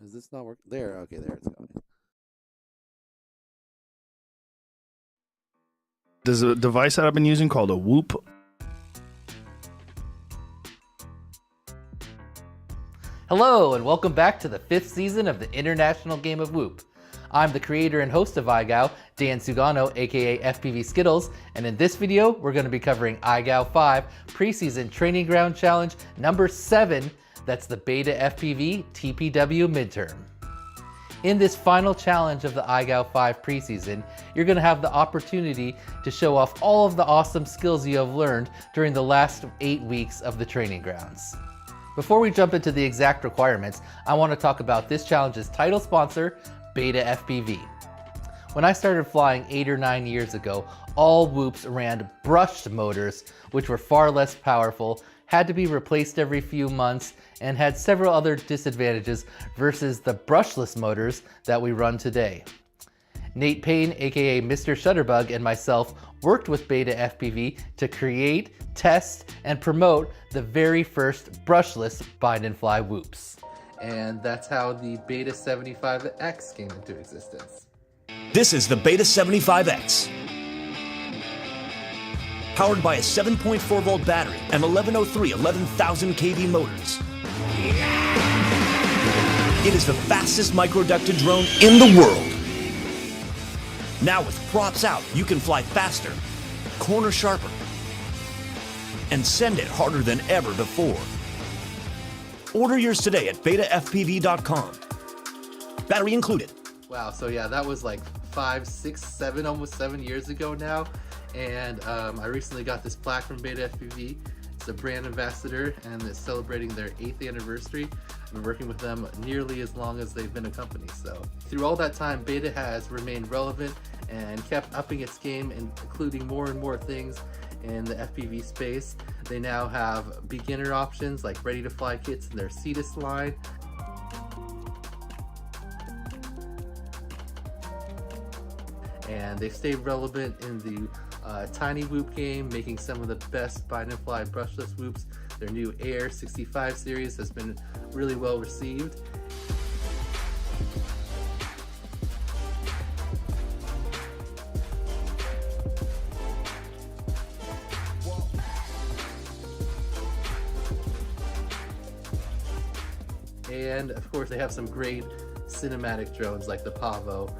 Is this not working? There, okay, there it's going. There's a device that I've been using called a Whoop. Hello, and welcome back to the 5th season of the International Game of Whoop. I'm the creator and host of IGOW, Dan Sugano, aka FPV Skittles, and in this video, we're going to be covering IGOW5 Preseason Training Ground Challenge number 7, that's the BetaFPV TPW Midterm. In this final challenge of the IGOW5 preseason, you're going to have the opportunity to show off all of the awesome skills you have learned during the last 8 weeks of the training grounds. Before we jump into the exact requirements, I want to talk about this challenge's title sponsor, BetaFPV. When I started flying 8 or 9 years ago, all whoops ran brushed motors, which were far less powerful, had to be replaced every few months, and had several other disadvantages versus the brushless motors that we run today. Nate Payne, aka Mr. Shutterbug, and myself worked with BetaFPV to create, test, and promote the very first brushless bind and fly whoops. And that's how the Beta75X came into existence. This is the Beta75X. Powered by a 7.4 volt battery and 1103 11,000 kV motors. It is the fastest microducted drone in the world. Now with props out, you can fly faster, corner sharper, and send it harder than ever before. Order yours today at betafpv.com. Battery included. Wow, so yeah, that was like 5, 6, 7, almost 7 years ago now. And I recently got this plaque from BetaFPV. It's a brand ambassador and it's celebrating their 8th anniversary. I've been working with them nearly as long as they've been a company. So through all that time, Beta has remained relevant and kept upping its game, including more and more things in the FPV space. They now have beginner options like ready to fly kits in their Cetus line. And they've stayed relevant in the tiny whoop game, making some of the best bind and fly brushless whoops. Their new Air 65 series has been really well received. And of course they have some great cinematic drones like the Pavo.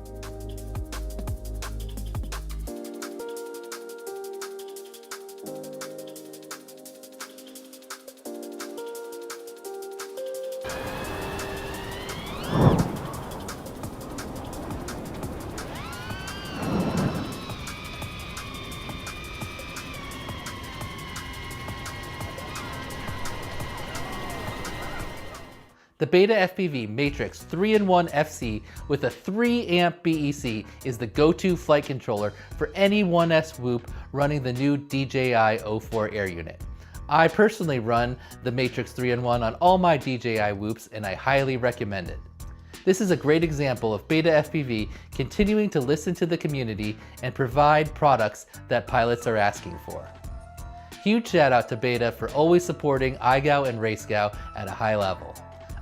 The BetaFPV Matrix 3-in-1 FC with a 3 amp BEC is the go-to flight controller for any 1S whoop running the new DJI-04 air unit. I personally run the Matrix 3-in-1 on all my DJI whoops and I highly recommend it. This is a great example of BetaFPV continuing to listen to the community and provide products that pilots are asking for. Huge shout out to Beta for always supporting IGOW and RaceGOW at a high level.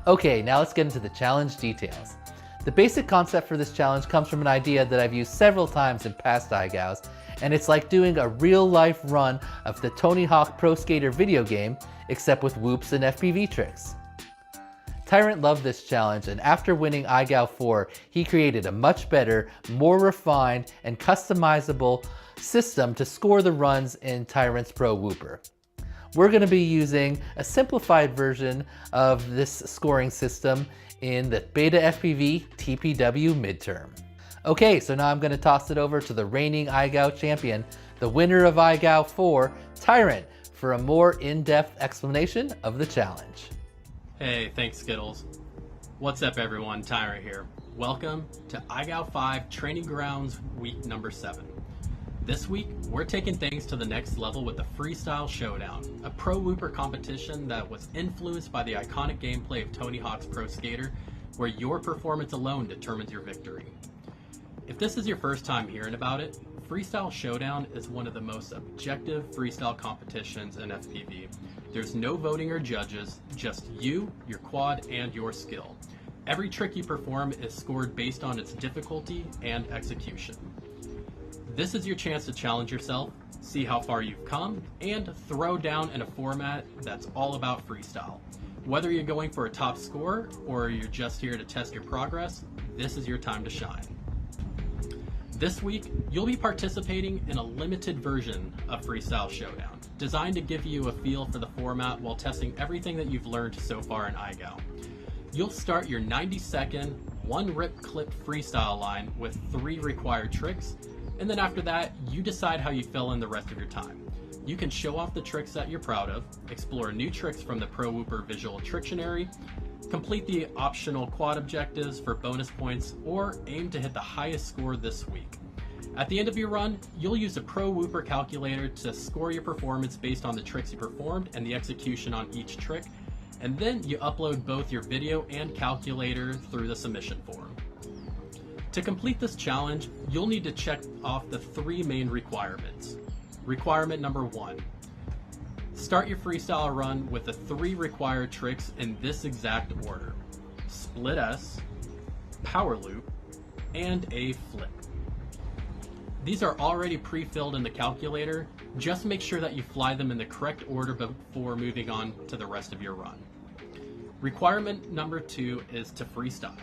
Okay, now let's get into the challenge details. The basic concept for this challenge comes from an idea that I've used several times in past IGOWs, and it's like doing a real-life run of the Tony Hawk Pro Skater video game, except with whoops and FPV tricks. Tyrant loved this challenge, and after winning IGOW4, he created a much better, more refined, and customizable system to score the runs in Tyrant's Pro Whooper. We're going to be using a simplified version of this scoring system in the BetaFPV TPW Midterm. Okay, so now I'm going to toss it over to the reigning IGOW champion, the winner of IGOW4, Tyrant, for a more in-depth explanation of the challenge. Hey, thanks Skittles. What's up everyone, Tyrant here. Welcome to IGOW5 Training Grounds week number 7. This week, we're taking things to the next level with the Freestyle Showdown, a pro whooper competition that was influenced by the iconic gameplay of Tony Hawk's Pro Skater, where your performance alone determines your victory. If this is your first time hearing about it, Freestyle Showdown is one of the most objective freestyle competitions in FPV. There's no voting or judges, just you, your quad, and your skill. Every trick you perform is scored based on its difficulty and execution. This is your chance to challenge yourself, see how far you've come, and throw down in a format that's all about freestyle. Whether you're going for a top score or you're just here to test your progress, this is your time to shine. This week, you'll be participating in a limited version of Freestyle Showdown, designed to give you a feel for the format while testing everything that you've learned so far in IGOW. You'll start your 90-second, one-rip clipped freestyle line with 3 required tricks, and then after that, you decide how you fill in the rest of your time. You can show off the tricks that you're proud of, explore new tricks from the Pro Whooper Visual Trictionary, complete the optional quad objectives for bonus points, or aim to hit the highest score this week. At the end of your run, you'll use a Pro Whooper calculator to score your performance based on the tricks you performed and the execution on each trick, and then you upload both your video and calculator through the submission form. To complete this challenge, you'll need to check off the 3 main requirements. Requirement number 1. Start your freestyle run with the 3 required tricks in this exact order: split S, power loop, and a flip. These are already pre-filled in the calculator. Just make sure that you fly them in the correct order before moving on to the rest of your run. Requirement number 2 is to freestyle.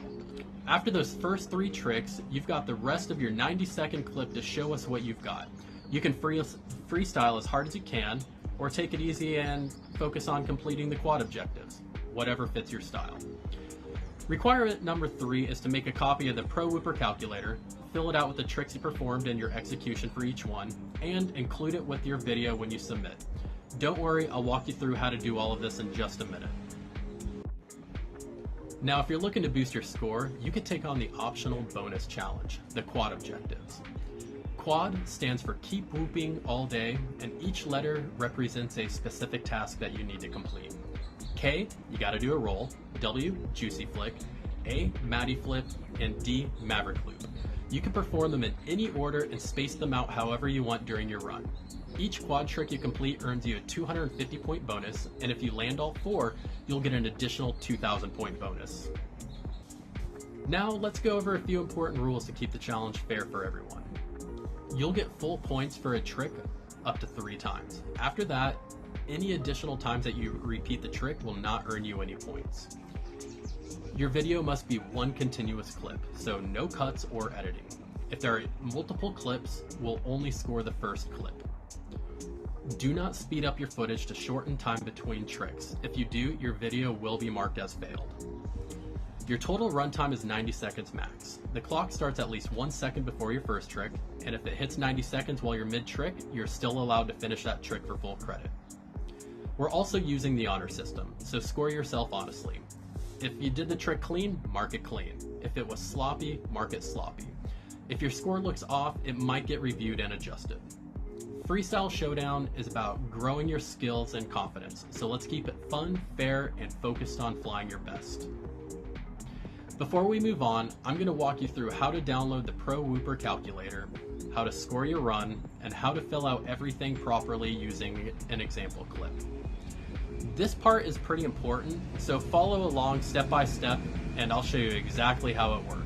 After those first 3 tricks, you've got the rest of your 90-second clip to show us what you've got. You can freestyle as hard as you can, or take it easy and focus on completing the quad objectives, whatever fits your style. Requirement number 3 is to make a copy of the Pro Whooper calculator, fill it out with the tricks you performed and your execution for each one, and include it with your video when you submit. Don't worry, I'll walk you through how to do all of this in just a minute. Now, if you're looking to boost your score, you can take on the optional bonus challenge, the quad objectives. Quad stands for keep whooping all day, and each letter represents a specific task that you need to complete. K, you gotta do a roll. W, juicy flick. A, Matty flip. And D, maverick loop. You can perform them in any order and space them out however you want during your run. Each quad trick you complete earns you a 250 point bonus, and if you land all 4, you'll get an additional 2,000 point bonus. Now let's go over a few important rules to keep the challenge fair for everyone. You'll get full points for a trick up to 3 times. After that, any additional times that you repeat the trick will not earn you any points. Your video must be one continuous clip, so no cuts or editing. If there are multiple clips, we'll only score the first clip. Do not speed up your footage to shorten time between tricks. If you do, your video will be marked as failed. Your total runtime is 90 seconds max. The clock starts at least 1 second before your first trick, and if it hits 90 seconds while you're mid-trick, you're still allowed to finish that trick for full credit. We're also using the honor system, so score yourself honestly. If you did the trick clean, mark it clean. If it was sloppy, mark it sloppy. If your score looks off, it might get reviewed and adjusted. Freestyle Showdown is about growing your skills and confidence, so let's keep it fun, fair, and focused on flying your best. Before we move on, I'm going to walk you through how to download the Pro Whooper calculator, how to score your run, and how to fill out everything properly using an example clip. This part is pretty important, so follow along step by step, and I'll show you exactly how it works.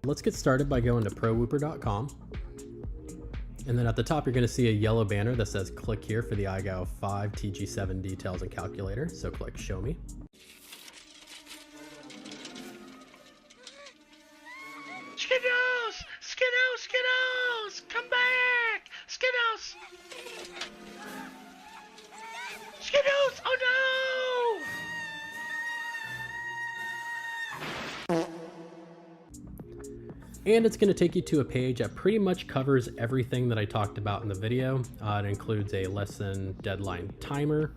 Let's get started by going to prowhooper.com. And then at the top, you're going to see a yellow banner that says click here for the IGOW5 TG7 details and calculator. So click show me. And it's going to take you to a page that pretty much covers everything that I talked about in the video. It includes a lesson deadline timer,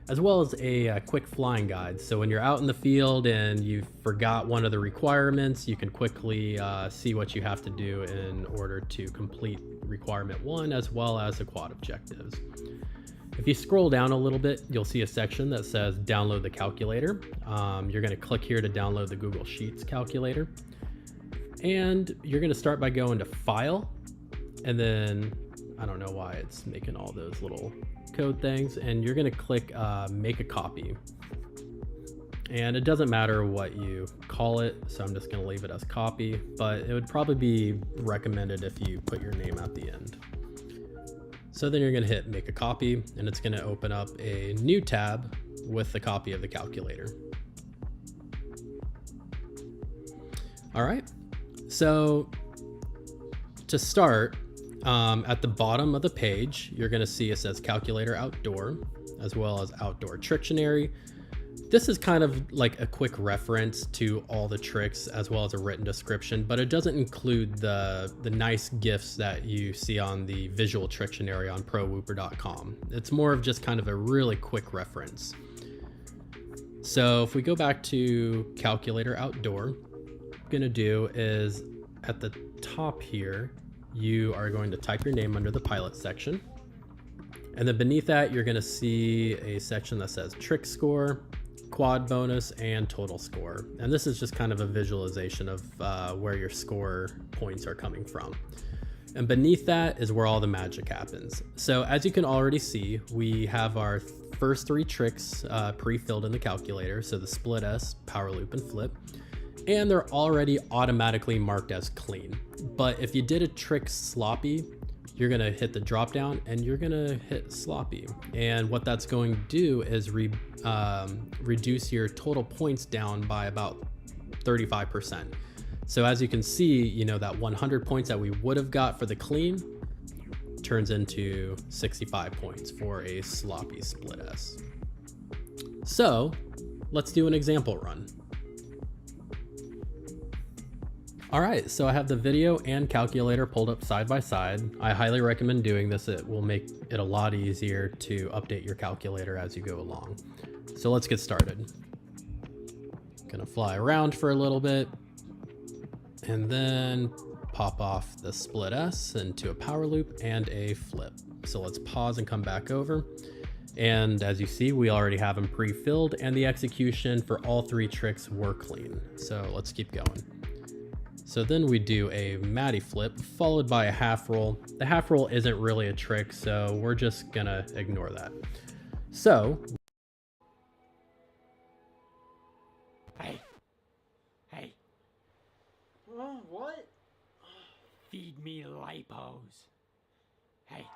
as well as a quick flying guide. So when you're out in the field and you forgot one of the requirements, you can quickly see what you have to do in order to complete requirement 1, as well as the quad objectives. If you scroll down a little bit, you'll see a section that says download the calculator. You're going to click here to download the Google Sheets calculator. And you're going to start by going to File, and then I don't know why it's making all those little code things, and you're going to click Make a Copy. And it doesn't matter what you call it, so I'm just going to leave it as copy, but it would probably be recommended if you put your name at the end. So then you're going to hit Make a Copy, and it's going to open up a new tab with the copy of the calculator. All right. So to start, at the bottom of the page, you're going to see it says Calculator Outdoor, as well as Outdoor Trictionary. This is kind of like a quick reference to all the tricks, as well as a written description, but it doesn't include the nice GIFs that you see on the visual Trictionary on ProWhooper.com. It's more of just kind of a really quick reference. So if we go back to Calculator Outdoor, going to do is at the top here, you are going to type your name under the pilot section, and then beneath that you're going to see a section that says trick score, quad bonus, and total score. And this is just kind of a visualization of where your score points are coming from. And beneath that is where all the magic happens. So as you can already see, we have our first 3 tricks pre-filled in the calculator. So the split S, power loop, and flip. And they're already automatically marked as clean. But if you did a trick sloppy, you're gonna hit the drop down and you're gonna hit sloppy. And what that's going to do is reduce your total points down by about 35%. So as you can see, you know, that 100 points that we would have got for the clean turns into 65 points for a sloppy split S. So let's do an example run. All right, so I have the video and calculator pulled up side by side. I highly recommend doing this. It will make it a lot easier to update your calculator as you go along. So let's get started. Gonna fly around for a little bit and then pop off the split S into a power loop and a flip. So let's pause and come back over. And as you see, we already have them pre-filled and the execution for all 3 tricks were clean. So let's keep going. So then we do a Matty flip followed by a half roll. The half roll isn't really a trick, so we're just gonna ignore that. So. Hey. What? Feed me lipos. Hey.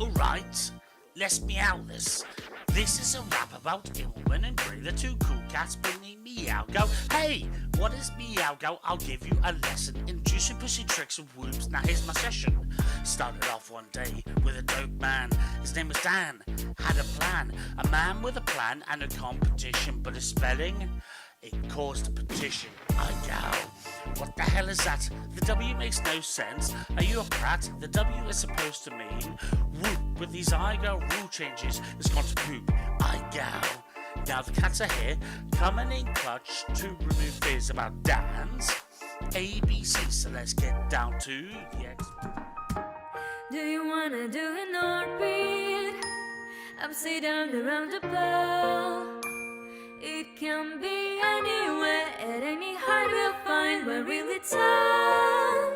Alright, let's meow this. This is a rap about Ilman and Gray, the two cool cats bringing Meow Go. Hey, what is Meow Go? I'll give you a lesson in juicy pussy tricks and whoops. Now here's my session. Started off one day with a dope man. His name was Dan. Had a plan. A man with a plan and a competition, but his spelling, it caused a petition. IGOW. What the hell is that? The W makes no sense. Are you a prat? The W is supposed to mean whoop. With these IGOW rule changes, it's gone to poop. IGOW. Now the cats are here, coming in clutch to remove fears about Dan's ABC. So let's get down to the X. Do you wanna do an orbit? Upside down around the ball. It can be anywhere, at any height we'll find we're really tall.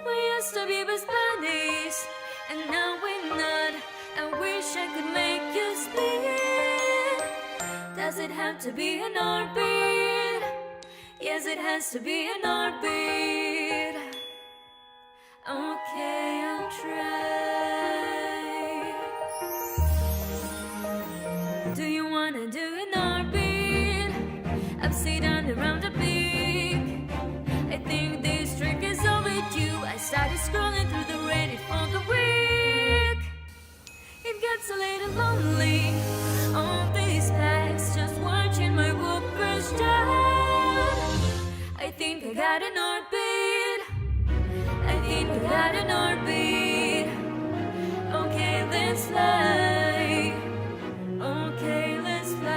We used to be best buddies, and now we're not. I wish I could make you split. Does it have to be an orbit? Yes, it has to be an orbit. Okay, I'll try. Do you wanna do an orbit? Upside down around the peak. I think this trick is overdue. I started scrolling through the Reddit for the week. It gets a little lonely. All these packs just watching my whoopers down. I think I got an orbit. I think I got an orbit. Okay, let's fly. Okay, let's fly.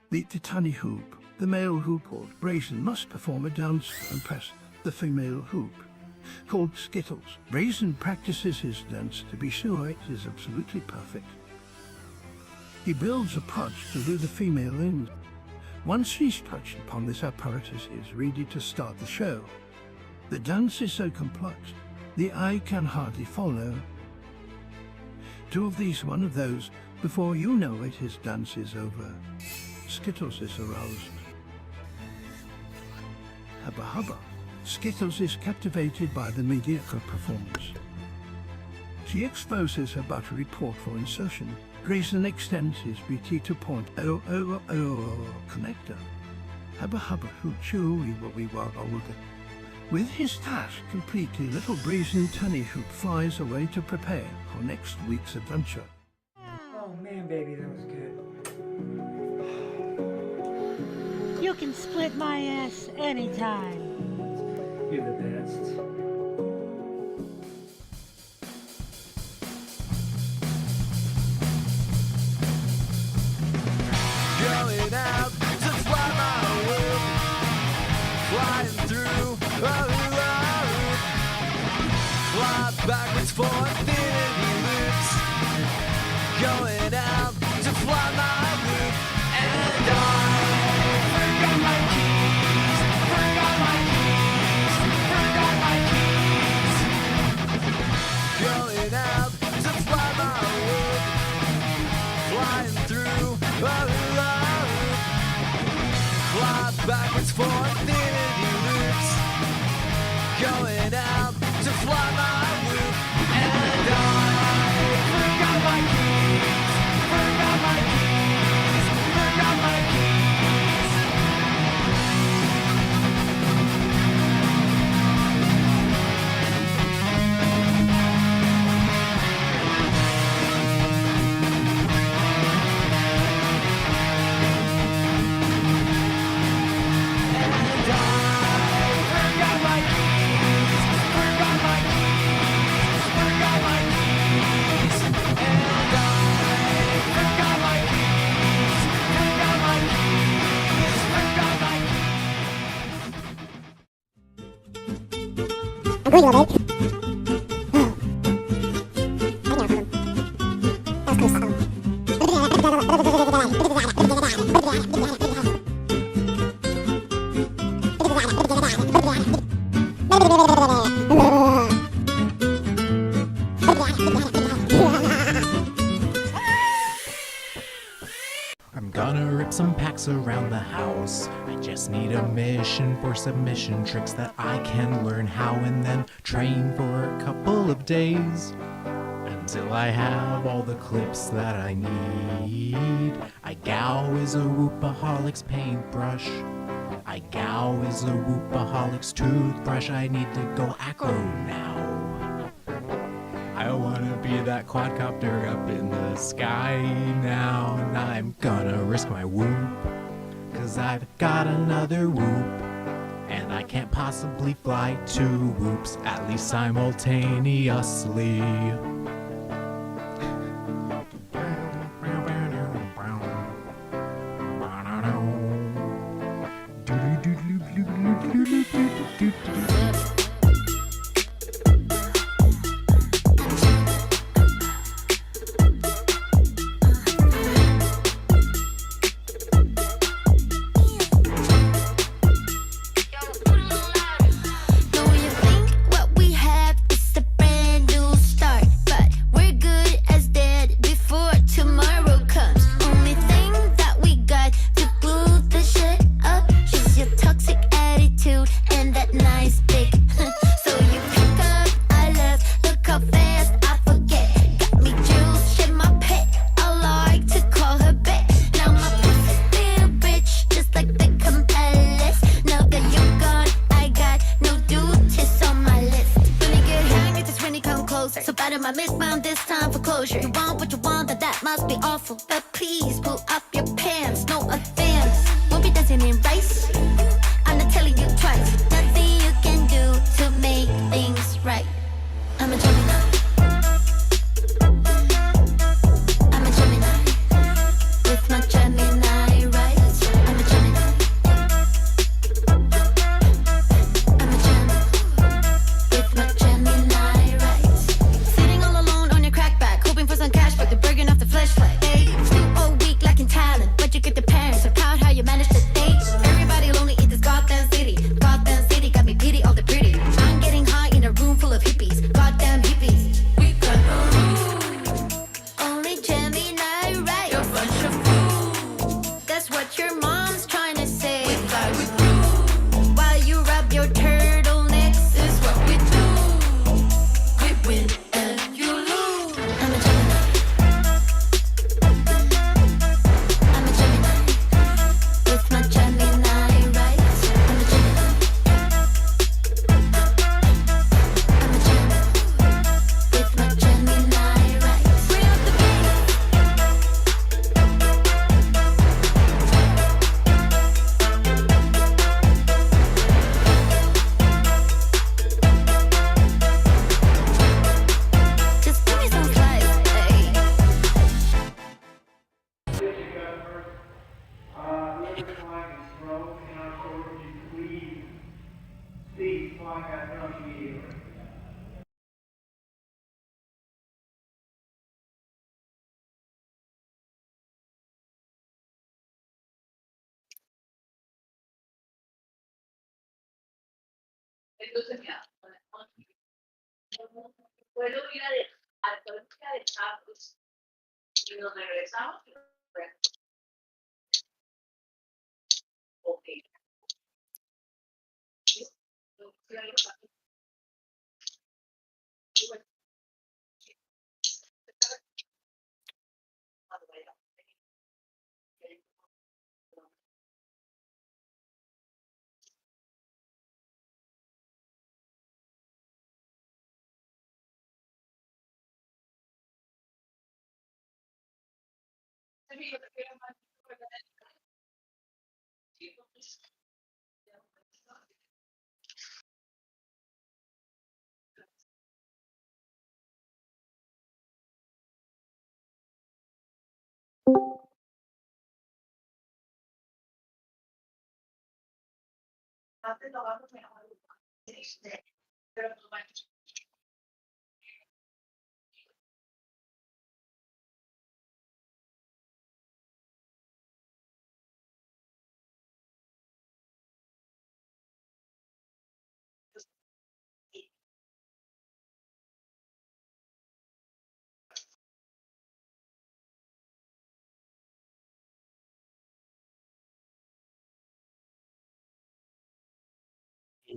The tiny hoop. The male hoop or Brazen must perform a dance and press the female hoop. Called Skittles. Brazen practices his dance to be sure it is absolutely perfect. He builds a pouch to lure the female in. Once she's touched upon this apparatus, he is ready to start the show. The dance is so complex, the eye can hardly follow. Two of these, one of those, before you know it, his dance is over. Skittles is aroused. Hubba hubba. Skittles is captivated by the mediocre performance. She exposes her buttery port for insertion. Brazen extends his BT 2.000 connector. Hubba hubba hoochoo wee wee wah olga. With his task completely, little Brazen Tunny Hoop flies away to prepare for next week's adventure. Oh man, baby, that was good. You can split my ass anytime. You're the best. Going out to fly my world, flying through a loop, fly backwards for infinity loops. Going out to fly my loop, and I forgot my keys, forgot my keys, forgot my keys. Going out to fly my loop, flying through a loop, fly backwards for infinity loops. Going out to fly my loop, and I forgot my keys, forgot my keys, forgot my keys. tricks around the house. I just need a mission for submission tricks that I can learn how and then train for a couple of days. Until I have all the clips that I need. IGOW is a whoopaholic's paintbrush. IGOW is a whoopaholic's toothbrush. I need to go acro now. I wanna be that quadcopter up in the sky now. And I'm gonna risk my whoop, 'cause I've got another whoop. And I can't possibly fly two whoops, at least simultaneously.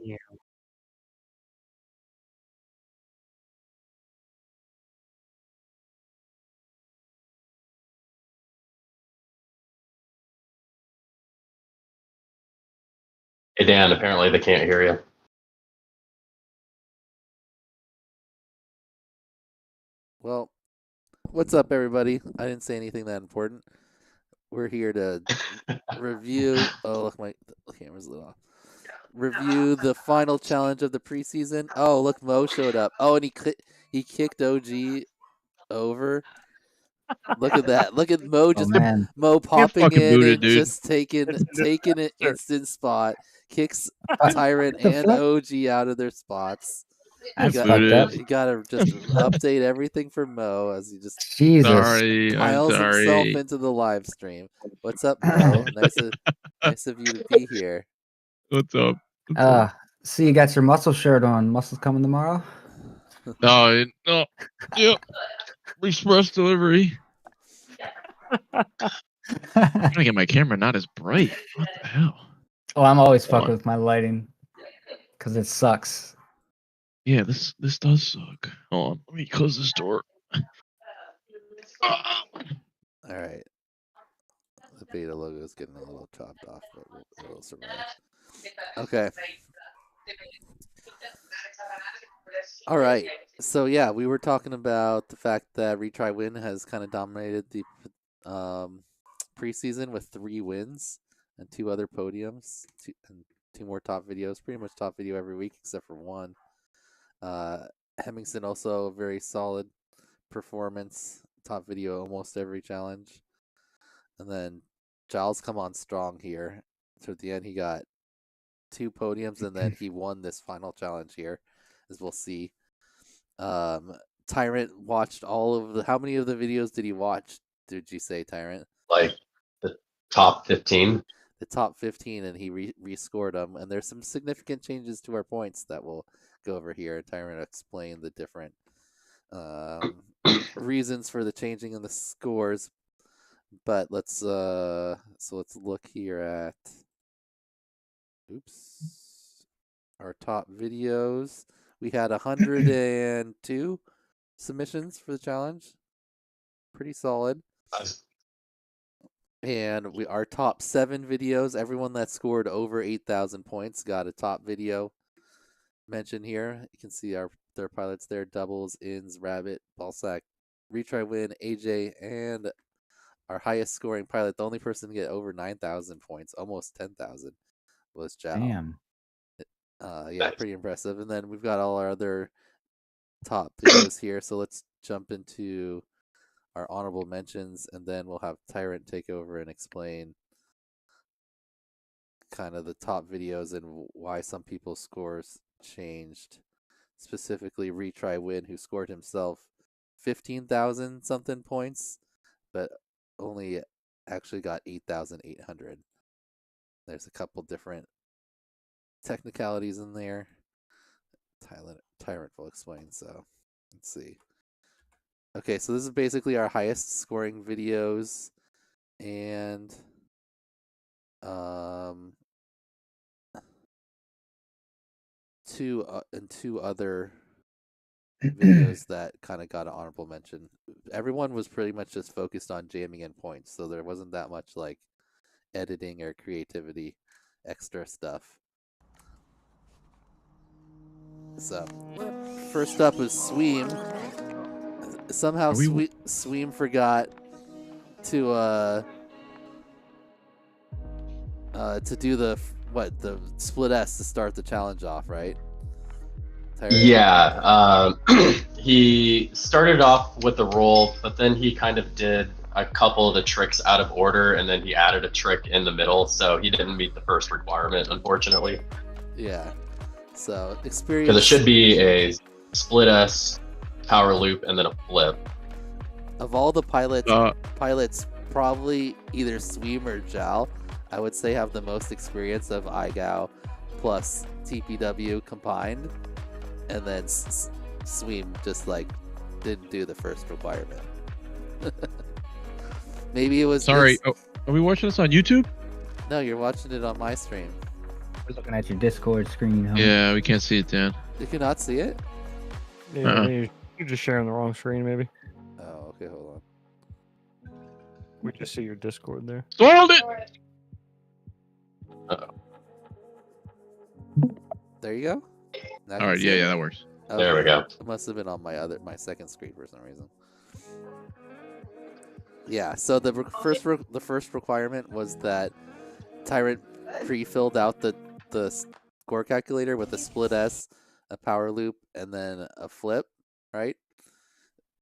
Yeah. Hey Dan, apparently they can't hear you. Well, what's up, everybody? I didn't say anything that important. We're here to review. Oh, look, my camera's lit off. Review the final challenge of the preseason. Oh, look, Mo showed up. Oh, and he kicked OG over. Look at that. Look at Mo just man. Mo Get popping fucking in booted, and dude. just taking an instant spot. Kicks Tyrant the and fuck? OG out of their spots. That's Get fucked up. booted. You gotta just update everything for Mo as he just Jesus. Sorry, I'm piles himself sorry. into the live stream. What's up, Mo? Nice of you to be here. What's up? What's up? See, you got your muscle shirt on. Muscles coming tomorrow? No, yep. Express delivery. I'm trying to get my camera not as bright. What the hell? Oh, I'm always Hold fucking on. with my lighting because it sucks. Yeah, this does suck. Hold on, let me close this door. All right. The beta logo is getting a little chopped off, but it'll survive. Okay. All right. So yeah, we were talking about the fact that Retry Win has kind of dominated the preseason with 3 wins and 2 other podiums, and 2 more top videos. Pretty much top video every week except for 1. Hemmingson also a very solid performance, top video almost every challenge. And then Giles come on strong here. So at the end he got 2 podiums and then he won this final challenge here, as we'll see. Tyrant watched all of the. How many of the videos did he watch? Did you say, Tyrant? Like the top 15. The top 15, and he rescored them. And there's some significant changes to our points that we'll go over here. Tyrant explain the different reasons for the changing in the scores. But let's look here at our top videos. We had 102 submissions for the challenge. Pretty solid. And our top 7 videos, everyone that scored over 8,000 points got a top video mention here. You can see their pilots there: Doubles, Ins, Rabbit, Ballsack, Retry Win, AJ, and our highest scoring pilot, the only person to get over 9,000 points, almost 10,000, was Jao. Damn. Yeah, pretty impressive. And then we've got all our other top videos here. So let's jump into our honorable mentions, and then we'll have Tyrant take over and explain kind of the top videos and why some people's scores changed. Specifically, Retry Win, who scored himself 15,000 something points, but only actually got 8,800. There's a couple different technicalities in there. Tyrant will explain. So let's see. Okay, so this is basically our highest scoring videos, and two other videos that kind of got an honorable mention. Everyone was pretty much just focused on jamming in points, so there wasn't that much like editing or creativity, extra stuff. So first up was Sweem. Somehow Sweem forgot to do the split S to start the challenge off, right? Tyrant? Yeah, he started off with the roll, but then he kind of did a couple of the tricks out of order, and then he added a trick in the middle, so he didn't meet the first requirement, unfortunately. Yeah. So experience. Because it should be a split S, power loop, and then a flip. Of all the pilots, probably either Sweem or Jal, I would say have the most experience of IGOW plus TPW combined, and then Sweem just like didn't do the first requirement. Maybe it was. Sorry, are we watching this on YouTube? No, you're watching it on my stream. We're looking at your Discord screen. Homie. Yeah, we can't see it, Dan. You cannot see it? Yeah, you're just sharing the wrong screen, maybe. Oh, okay, hold on. We just see your Discord there. Sold it! There you go. Now I can Alright, see yeah, it. that works. Okay. There we go. It must have been on my second screen for some reason. Yeah, so the first requirement was that Tyrant pre-filled out the score calculator with a split S, a power loop, and then a flip, right?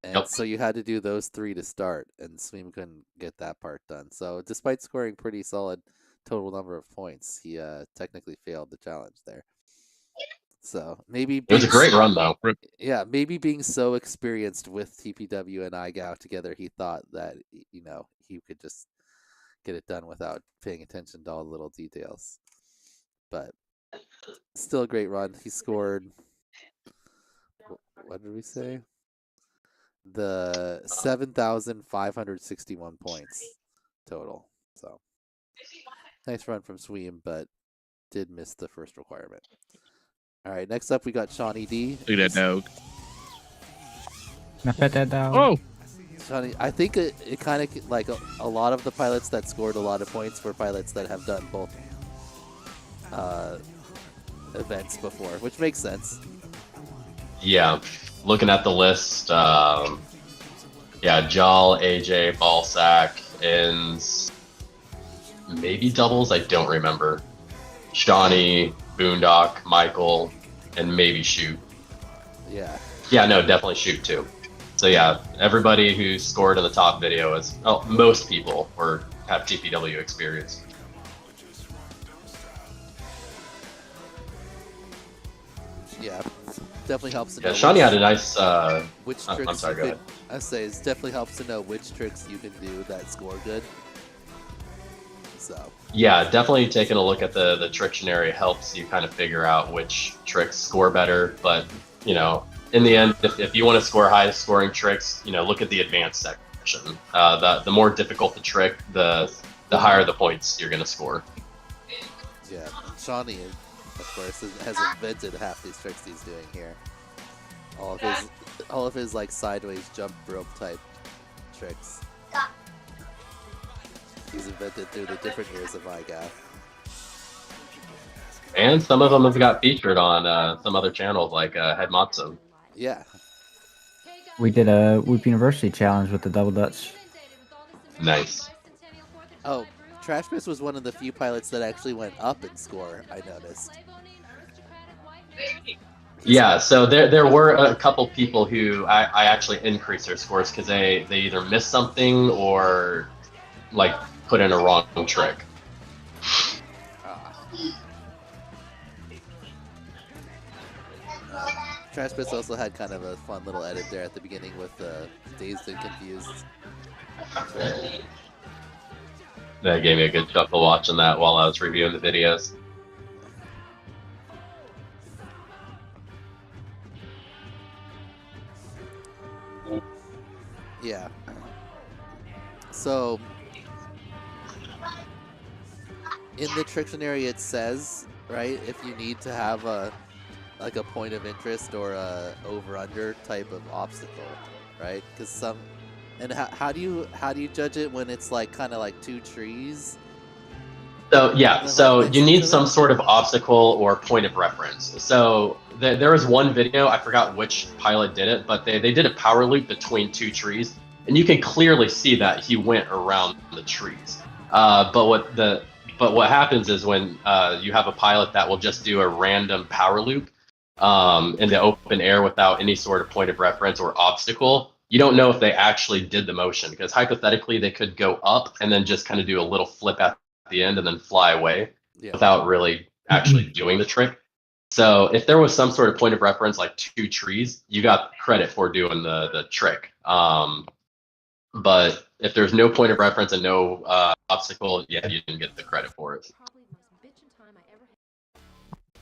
And Yep. so you had to do those 3 to start, and Sweem couldn't get that part done. So despite scoring pretty solid total number of points, he technically failed the challenge there. So maybe It was a great run, though. Yeah, maybe being so experienced with TPW and IGOW together, he thought that, you know, he could just get it done without paying attention to all the little details. But still a great run. He scored, what did we say? The 7,561 points total. So nice run from Sweem, but did miss the first requirement. All right, next up we got Shawnee D. Look at that dog. Can I pet that dog? Oh! Shawnee, I think it kind of like a lot of the pilots that scored a lot of points were pilots that have done both events before, which makes sense. Yeah, looking at the list, yeah, Jal, AJ, Ballsack, and maybe doubles, I don't remember. Shawnee, Boondock, Michael, and maybe Shoot. Yeah. Yeah, no, definitely Shoot too. So yeah, everybody who scored in the top video is, oh, most people have TPW experience. Yeah, definitely helps to know. Yeah, Shawnee had a nice. Which I'm tricks sorry, you go could, ahead. I say it definitely helps to know which tricks you can do that score good. So. Yeah, definitely taking a look at the Trictionary helps you kind of figure out which tricks score better. But, you know, in the end, if you want to score high scoring tricks, you know, look at the advanced section. The more difficult the trick, the higher the points you're going to score. Yeah, and Shawnee, of course, has invented half these tricks he's doing here. All of his like sideways jump rope type tricks. He's invented through the different years of IGOW. And some of them have got featured on some other channels like Headmatsu. Yeah. We did a Whoop University challenge with the double dutch. Nice. Oh, Trashmiss was one of the few pilots that actually went up in score, I noticed. Yeah, so there were a couple people who I actually increased their scores because they either missed something or like put in a wrong trick. Trashmiss also had kind of a fun little edit there at the beginning with Dazed and Confused. That gave me a good chuckle watching that while I was reviewing the videos. Yeah. So in the Trictionary it says, right, if you need to have a point of interest or a over/under type of obstacle, right? Because some, and how do you judge it when it's like kind of like two trees? So yeah, so you need some sort of obstacle or point of reference. So there was one video, I forgot which pilot did it, but they did a power loop between two trees, and you can clearly see that he went around the trees. But what happens is when you have a pilot that will just do a random power loop in the open air without any sort of point of reference or obstacle, you don't know if they actually did the motion, because hypothetically they could go up and then just kind of do a little flip at the end and then fly away without really actually doing the trick. So if there was some sort of point of reference like two trees, you got credit for doing the trick. But if there's no point of reference and no obstacle, yeah, you didn't get the credit for it.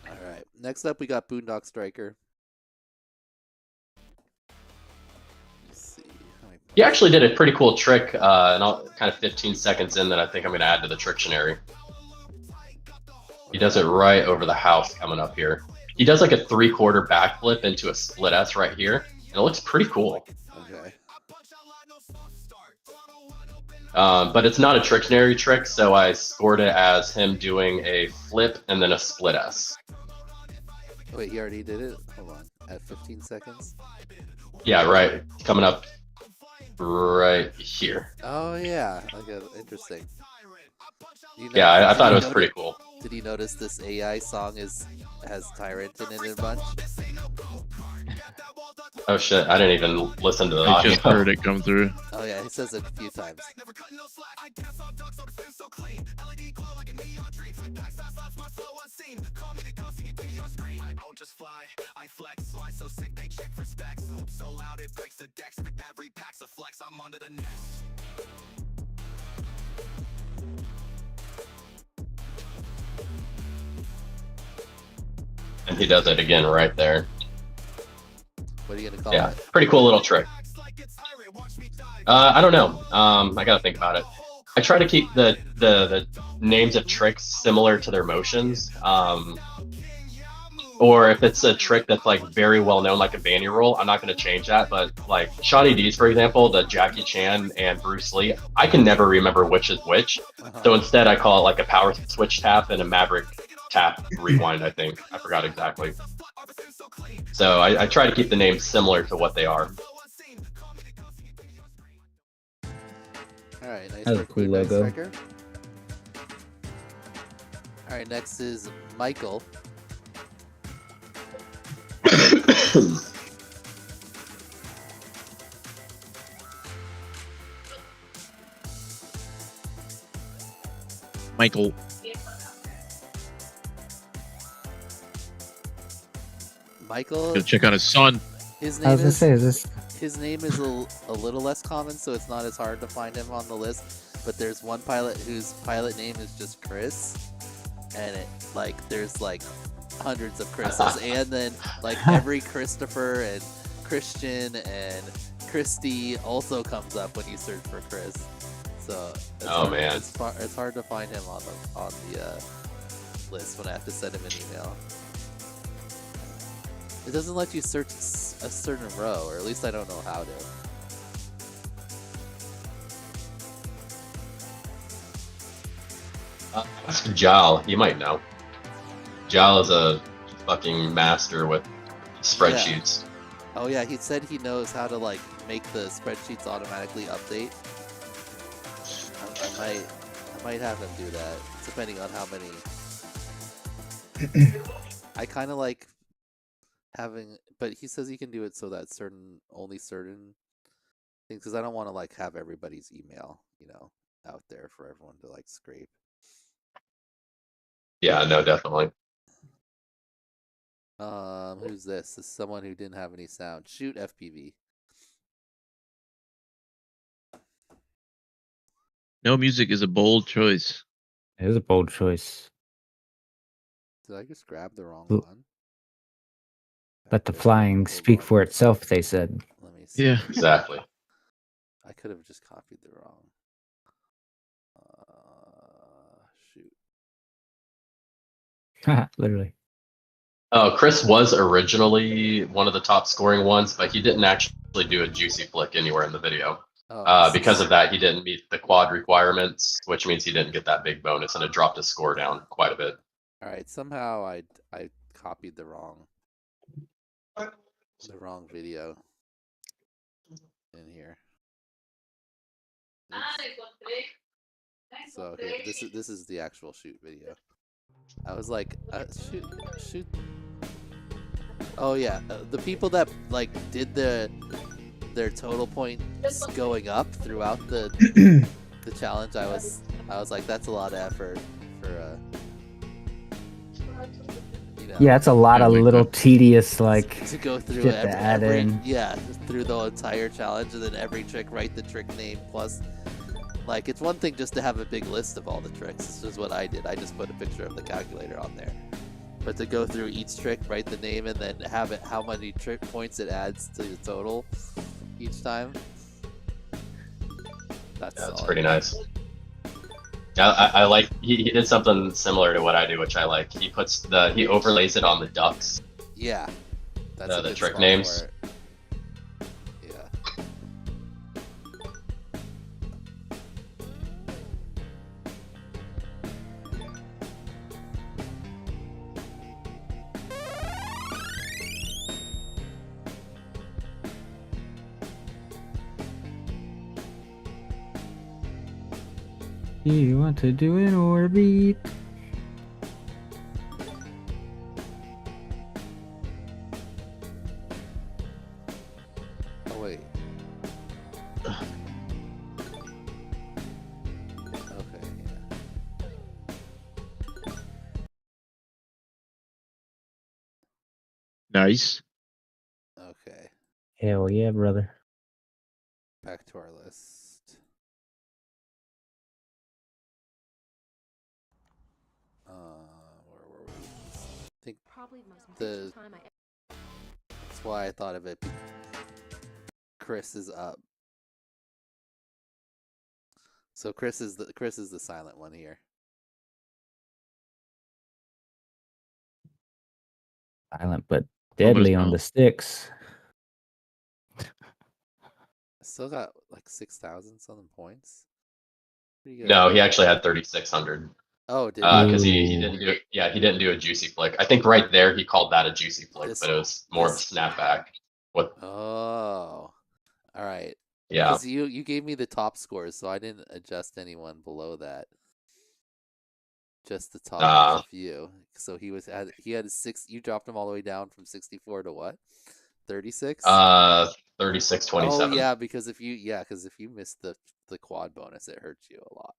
All right. Next up, we got Boondock Striker. Let's see. He actually did a pretty cool trick, and I'll kind of 15 seconds in that I think I'm going to add to the Trictionary. He does it right over the house coming up here. He does like a 3/4 backflip into a split S right here, and it looks pretty cool. Okay. But it's not a Trictionary trick, so I scored it as him doing a flip and then a split S. Wait, he already did it? Hold on. At 15 seconds? Yeah, right. Coming up right here. Oh, yeah. Okay, interesting. Yeah, I thought it was pretty cool. Did you notice this AI song has Tyrant in it a bunch? Oh shit, I didn't even listen to the I audio. just heard it come through. Oh yeah, he says it a few times. And he does it again right there. What are you gonna call Yeah, it? pretty cool little trick. I don't know. I gotta think about it. I try to keep the names of tricks similar to their motions. Or if it's a trick that's like very well known, like a bandy roll, I'm not gonna change that. But like Shawnee D's, for example, the Jackie Chan and Bruce Lee, I can never remember which is which. So instead, I call it like a power switch tap and a Maverick tap rewind. I think I forgot exactly. So I try to keep the names similar to what they are. Alright, nice That's a work, cool Nice logo. Striker. Alright, next is Michael. Michael. Michael. Go check out his son. His I name was gonna is say, is this? his name is a little less common, so it's not as hard to find him on the list. But there's one pilot whose pilot name is just Chris, and it there's like hundreds of Chris's, and then like every Christopher and Christian and Christy also comes up when you search for Chris. So Man, it's hard to find him on the list when I have to send him an email. It doesn't let you search a certain row, or at least I don't know how to. Ask Jal, you might know. Jal is a fucking master with spreadsheets. Oh yeah, he said he knows how to like make the spreadsheets automatically update. I might have him do that, depending on how many. I kind of like having, but he says he can do it so that only certain things, because I don't want to like have everybody's email, out there for everyone to like scrape. Yeah, no, definitely. Who's this? This is someone who didn't have any sound. Shoot FPV. No music is a bold choice. It is a bold choice. Did I just grab the wrong L- one? Let the flying speak for itself, they said. Let me see. Yeah. Exactly. I could have just copied the wrong. Shoot. Literally. Oh, Chris was originally one of the top scoring ones, but he didn't actually do a juicy flick anywhere in the video. Because of that, he didn't meet the quad requirements, which means he didn't get that big bonus, and it dropped his score down quite a bit. All right. Somehow I copied the wrong video in here. Oops. So okay, this is the actual shoot video. I was like, shoot. Oh yeah, the people that like did their total points going up throughout the challenge. I was like, that's a lot of effort for Yeah, it's a lot of little tedious to go through shit to add in. through the entire challenge, and then every trick, write the trick name plus. Like, it's one thing just to have a big list of all the tricks. This is what I did. I just put a picture of the calculator on there. But to go through each trick, write the name, and then have it how many trick points it adds to the total each time. That's pretty nice. I like he did something similar to what I do, which I like. He overlays it on the ducks. Yeah, that's a The good trick spot names. for it. Yeah. You want to do an orbit? Oh wait. Okay. Yeah. Nice. Okay. Hell yeah, brother. Back to our list. Where were we? I think that's why I thought of it. Chris is up. So Chris is the silent one here. Silent but deadly on the sticks. Still got like 6,000 something points. Pretty good. No, he actually had 3,600. Oh, did because he didn't do he didn't do a juicy flick. I think right there he called that a juicy flick, but it was more of a snapback. What? Oh, all right. Yeah. Because you gave me the top scores, so I didn't adjust anyone below that. Just the top few. So he had 6. You dropped him all the way down from 64 to what? 36. 36.27. Oh yeah, because if you missed the quad bonus, it hurts you a lot.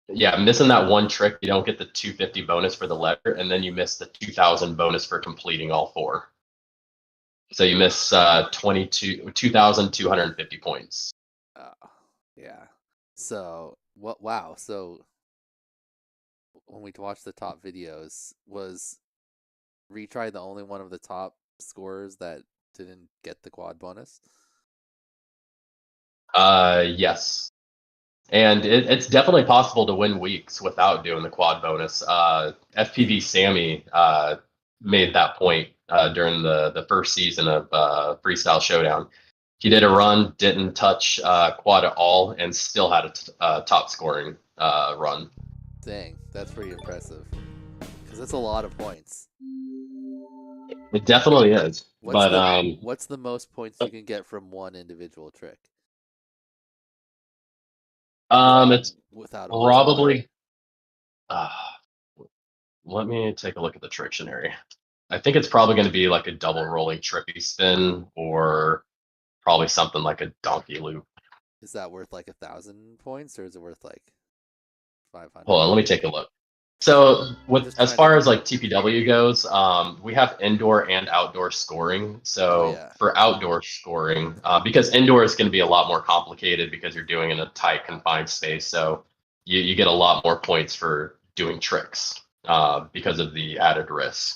Yeah, missing that one trick, you don't get the 250 bonus for the letter, and then you miss the 2,000 bonus for completing all 4. So you miss 2,250 points. Yeah. So what? Wow. So when we watched the top videos, was Retry the only one of the top scorers that didn't get the quad bonus? Yes. And it's definitely possible to win weeks without doing the quad bonus. FPV Sammy made that point during the first season of Freestyle Showdown. He did a run, didn't touch quad at all, and still had a top scoring run. Dang, that's pretty impressive. Because that's a lot of points. It definitely is. What's the most points you can get from one individual trick? It's without probably. Let me take a look at the Trictionary. I think it's probably going to be like a double rolling trippy spin, or probably something like a donkey loop. Is that worth like 1,000 points, or is it worth like 500? Hold on, let me take a look. So, as far as like TPW goes, we have indoor and outdoor scoring. So for outdoor scoring, because indoor is going to be a lot more complicated because you're doing in a tight confined space. So you get a lot more points for doing tricks because of the added risk.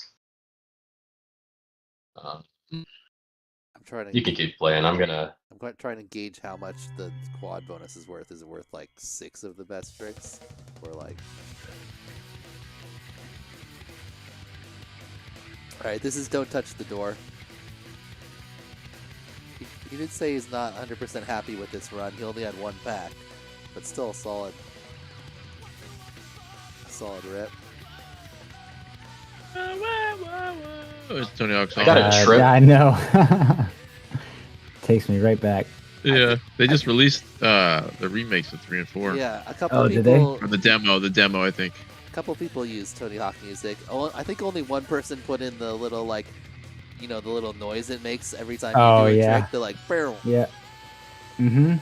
I'm trying to. You can keep playing. I'm trying to gauge how much the quad bonus is worth. Is it worth like 6 of the best tricks, or like? All right, this is Don't Touch the Door. He did say he's not 100% happy with this run. He only had 1 pack, but still a solid rip. It's Tony Hawk's I got a trip. I know. Takes me right back. Yeah, they just released the remakes of 3 and 4. Yeah, a couple people. Or the demo, I think. A couple people used Tony Hawk music. Oh, I think only one person put in the little the little noise it makes every time you do a trick. They're like, barrel. Yeah. Mm-hmm.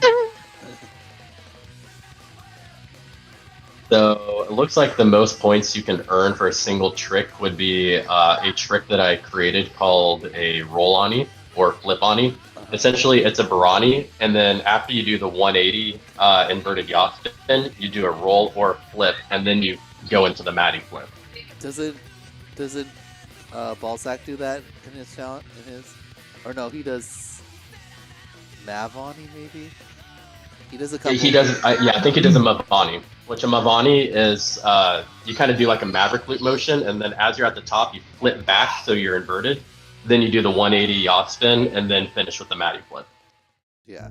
So it looks like the most points you can earn for a single trick would be a trick that I created called a roll-on-y or flip-on-y. Essentially, it's a Barani, and then after you do the 180 inverted yacht spin, you do a roll or a flip, and then you go into the Matty flip. Doesn't Ballsack do that in his challenge? Or no, he does Mavani maybe. He does a couple. He does. I think he does a Mavani, which a Mavani is you kind of do like a Maverick loop motion, and then as you're at the top, you flip back so you're inverted. Then you do the 180 yacht spin, and then finish with the Matty flip. Yeah,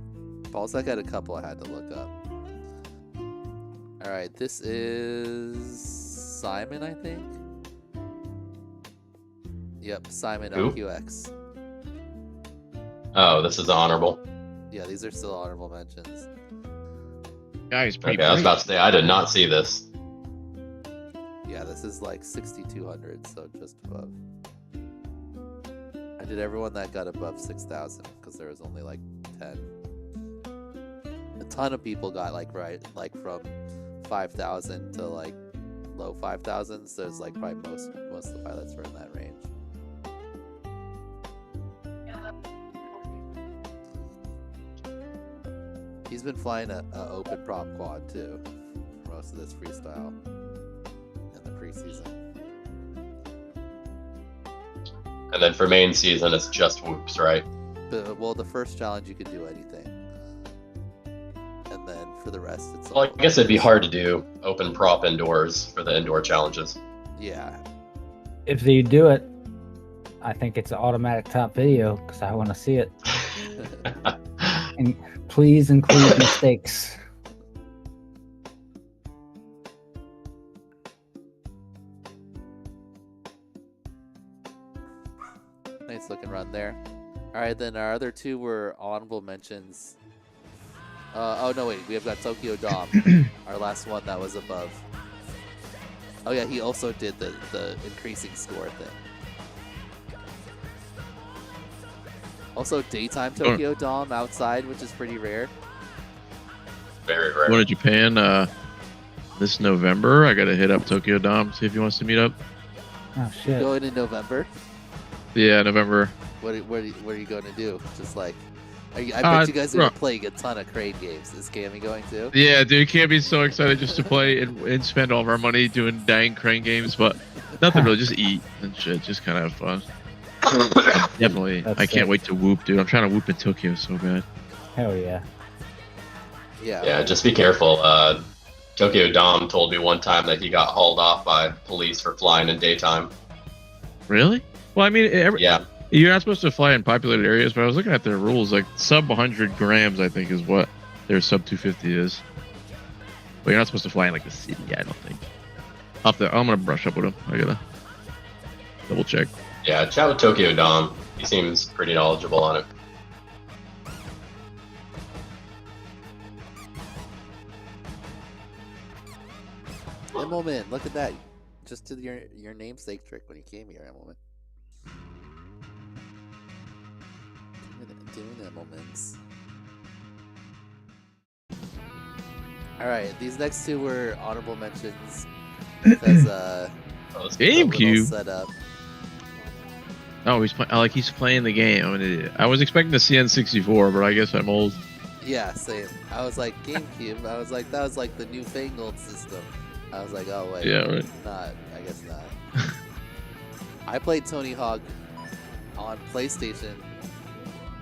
Balzac had a couple I had to look up. All right, this is Simon, I think. Yep, Simon Who? OQX. Oh, this is honorable. Yeah, these are still honorable mentions. Yeah, he's pretty. Okay, I was about to say I did not see this. Yeah, this is like 6,200, so just above. I did everyone that got above 6,000 because there was only like 10. A ton of people got like from 5,000 to like low 5,000s. So it's like probably most of the pilots were in that range. He's been flying a open prop quad too for most of this freestyle in the preseason. And then for main season, it's just whoops, right? Well, the first challenge you can do anything, and then for the rest, it's. Well, I guess it'd be hard to do open prop indoors for the indoor challenges. Yeah. If you do it, I think it's an automatic top video because I want to see it. And please include mistakes. Nice looking run there. All right, then our other two were honorable mentions. Oh no, wait, we have got Tokyo Dom, our last one that was above. Oh yeah, he also did the increasing score thing. Also, daytime Tokyo Dom outside, which is pretty rare. Very rare. Going to Japan this November. I gotta hit up Tokyo Dom, see if he wants to meet up. Oh shit! Going in November. Yeah, November. What are you going to do? Just like, I bet you guys are playing a ton of Crane games. Is Cammy going to? Yeah, dude, Cammy's so excited just to play and spend all of our money doing dang Crane games, but nothing really, just eat and shit, just kind of have fun. Definitely, I can't wait to whoop, dude. I'm trying to whoop in Tokyo so bad. Hell yeah. Yeah, just be careful. Tokyo Dom told me one time that he got hauled off by police for flying in daytime. Really? Well, I mean, yeah. You're not supposed to fly in populated areas, but I was looking at their rules. Like sub 100 grams, I think, is what their sub 250 is. But you're not supposed to fly in like the city. I don't think. I'm gonna brush up with him. I gotta double check. Yeah, chat with Tokyo Dom. He seems pretty knowledgeable on it. Immelman, look at that. Just did your namesake trick when you came here, Immelman. Doing Immelmans. Alright, these next two were honorable mentions because GameCube setup. Oh, he's playing the game. I'm an idiot. I was expecting the CN64, but I guess I'm old. Yeah, same. I was like GameCube. I was like, that was like the newfangled system. I was like, oh wait, yeah, right. Not. I guess not. I played Tony Hawk on PlayStation,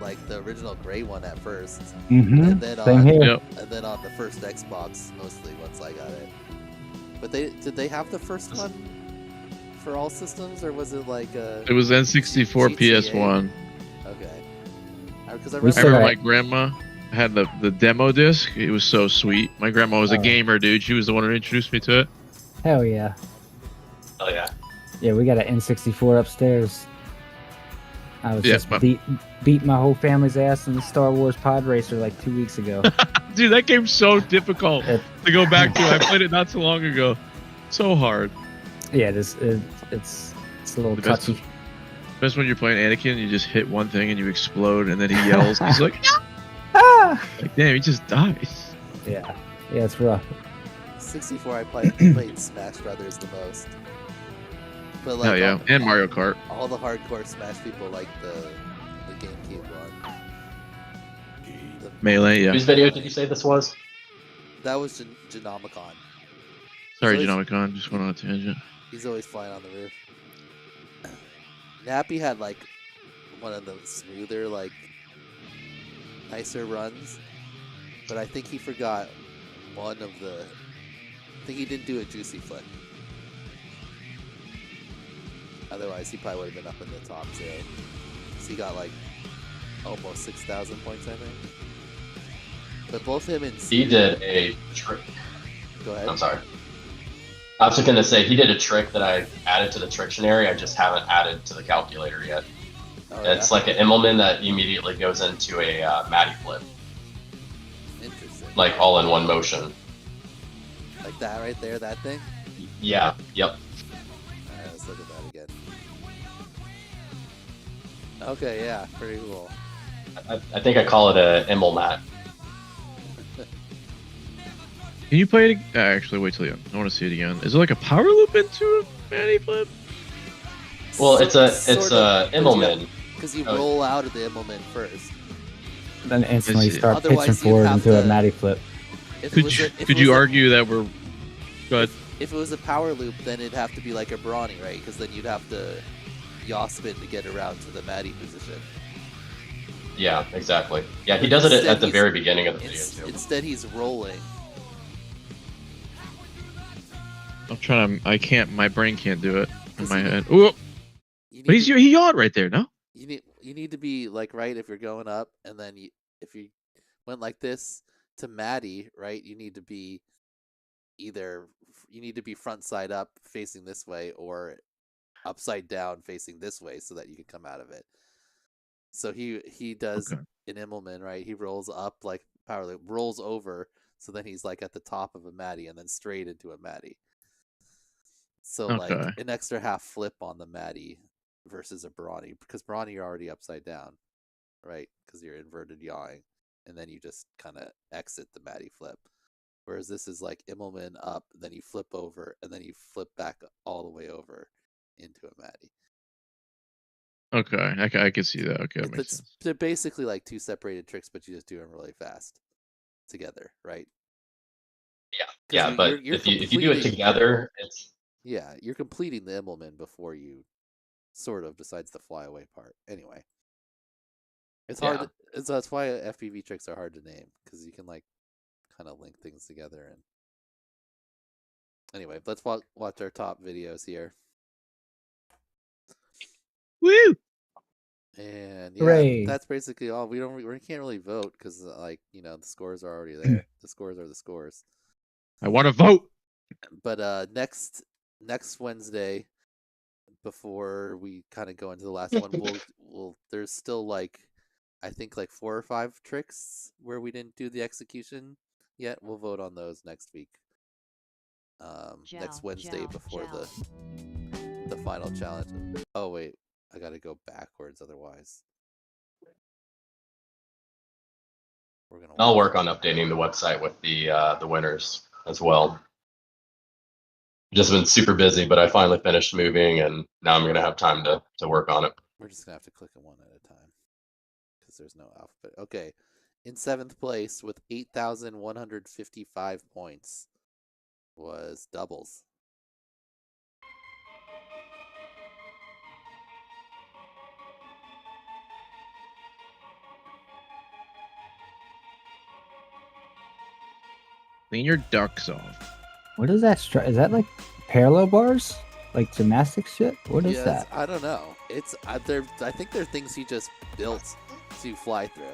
like the original gray one at first, and then on the first Xbox mostly once I got it. But did they have the first one for all systems, or was it like a? It was N64 PS1. Okay. Because I remember my grandma had the demo disc. It was so sweet. My grandma was a gamer, dude. She was the one who introduced me to it. Hell yeah. Oh yeah. Yeah, we got an N64 upstairs. I was just beat my whole family's ass in the Star Wars Pod Racer like 2 weeks ago. Dude, that game's so difficult to go back to. I played it not so long ago. So hard. Yeah, it's a little touchy. Best when you're playing Anakin, you just hit one thing and you explode, and then he yells. He's like, like, damn, he just dies. Yeah, it's rough. 64, I played Smash Brothers the most. But like, yeah, and Mario Kart. All the hardcore Smash people like the GameCube one. Melee, yeah. Whose video did you say this was? That was Genomicon. Sorry, Genomicon. Just went on a tangent. He's always flying on the roof. Nappy had like one of the smoother, like nicer runs. But I think he forgot one of the. I think he didn't do a juicy flip. Otherwise, he probably would have been up in the top too. So he got like almost 6,000 points, I think. But both him and he did a trick. Go ahead. I'm sorry. I was just gonna say he did a trick that I added to the Trictionary. I just haven't added to the calculator yet. Oh, It's yeah? like an Immelman that immediately goes into a Matty flip, Interesting. like all in one motion. Like that right there, that thing? Yeah. Yep. Alright, let's look at that again. Okay, yeah, pretty cool. I think I call it a Immelmat. Can you play it? Actually, wait till the end. I want to see it again. Is it like a power loop into a Matty flip? Well, it's a Sort of, Immelman. Because you roll out of the Immelman first. Then instantly start Otherwise, pitching you'd forward have into a to- Matty flip. If it Could was you a- if it could you was a- argue that we're? Go ahead. If it was a power loop, then it'd have to be like a brawny, right? Because then you'd have to yaw spin to get around to the Matty position. Yeah, exactly. Yeah, he does it at the very beginning of the video too. Instead, he's rolling. I'm trying to. I can't. My brain can't do it in my you head. Ooh. But he yawed right there. No. You need to be like right if you're going up, and then if you went like this to Matty, right? You need to be front side up facing this way, or upside down facing this way, so that you can come out of it. So he does an Immelman, right? He rolls up like power loop, rolls over, so then he's like at the top of a Matty, and then straight into a Matty. So like an extra half flip on the Matty versus a brawny, because brawny you're already upside down, right? Because you're inverted yawing, and then you just kind of exit the Matty flip. Whereas this is like Immelman up, then you flip over, and then you flip back all the way over into a Matty. Okay, I can see that. Okay, that makes sense. They're basically like two separated tricks, but you just do them really fast together, right? Yeah, but you're if you do it together, it's you're completing the Immelman before you sort of decides the flyaway part. Anyway, it's hard. That's why FPV tricks are hard to name, because you can like kind of link things together. And anyway, let's watch our top videos here. Woo! And Hooray. that's basically all. We can't really vote because the scores are already there. The scores are the scores. I want to vote. But next Wednesday, before we kind of go into the last one, we'll there's still like I think like 4 or 5 tricks where we didn't do the execution yet. We'll vote on those next week. Next Wednesday before the final challenge. Oh wait, I gotta go backwards otherwise. I'll work on updating the website with the winners as well. Just been super busy, but I finally finished moving, and now I'm gonna have time to work on it. We're just gonna have to click them one at a time because there's no alphabet. Okay, in 7th place with 8,155 points was Doubles. Clean your ducks off. What is that? Is that like parallel bars? Like gymnastics shit? What is that? I don't know. It's I think they're things he just built to fly through.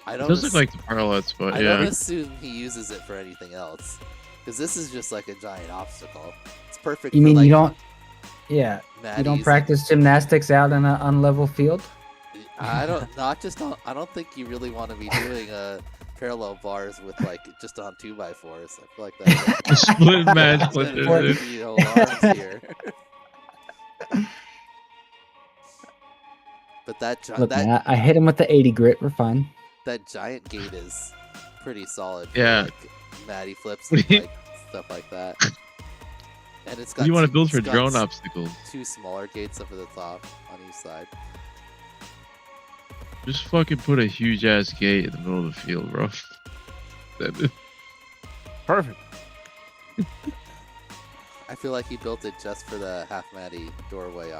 I don't. It does look like the parallels, but I yeah. don't assume he uses it for anything else, because this is just like a giant obstacle. It's perfect. You for, mean like, you don't? Yeah. You don't Maddies. practice gymnastics out in an unlevel field? I don't. I don't think you really want to be doing parallel bars with like just on 2x4s. I feel like that. Split match, split arms here. But Look, man, I hit him with the 80 grit. We're fine. that giant gate is pretty solid. Yeah. For, like, Matty flips and like, stuff like that. And it's got. You want to build for it's got drone obstacles? 2 smaller gates up at the top on each side. Just fucking put a huge ass gate in the middle of the field, bro. Perfect. I feel like he built it just for the half Matty doorway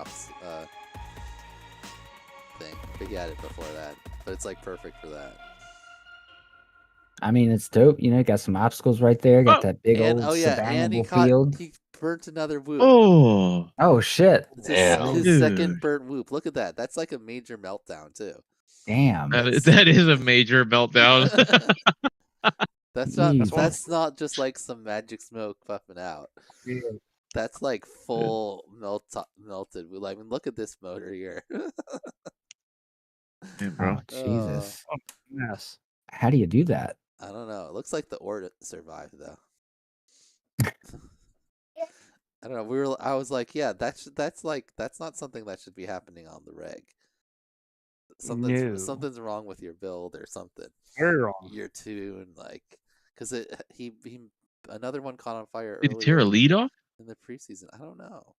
thing, but he had it before that. But it's like perfect for that. I mean, it's dope. You know, you got some obstacles right there. Got that big And old and savanna field. he burnt another whoop. Oh. Oh shit! It's Damn. his Dude. second burnt whoop. Look at that. That's like a major meltdown too. Damn. That is a major meltdown. That's not just like some magic smoke puffing out. Yeah. That's like full melted. I mean, look at this motor here. Yeah, bro. Oh, Jesus. Yes. How do you do that? I don't know. It looks like the Ord survived though. I don't know. I was like, yeah, that's not something that should be happening on the reg. Something's wrong with your build or something. Very wrong. Year 2 and like, because he another one caught on fire. Did he tear a lead off in the preseason? I don't know.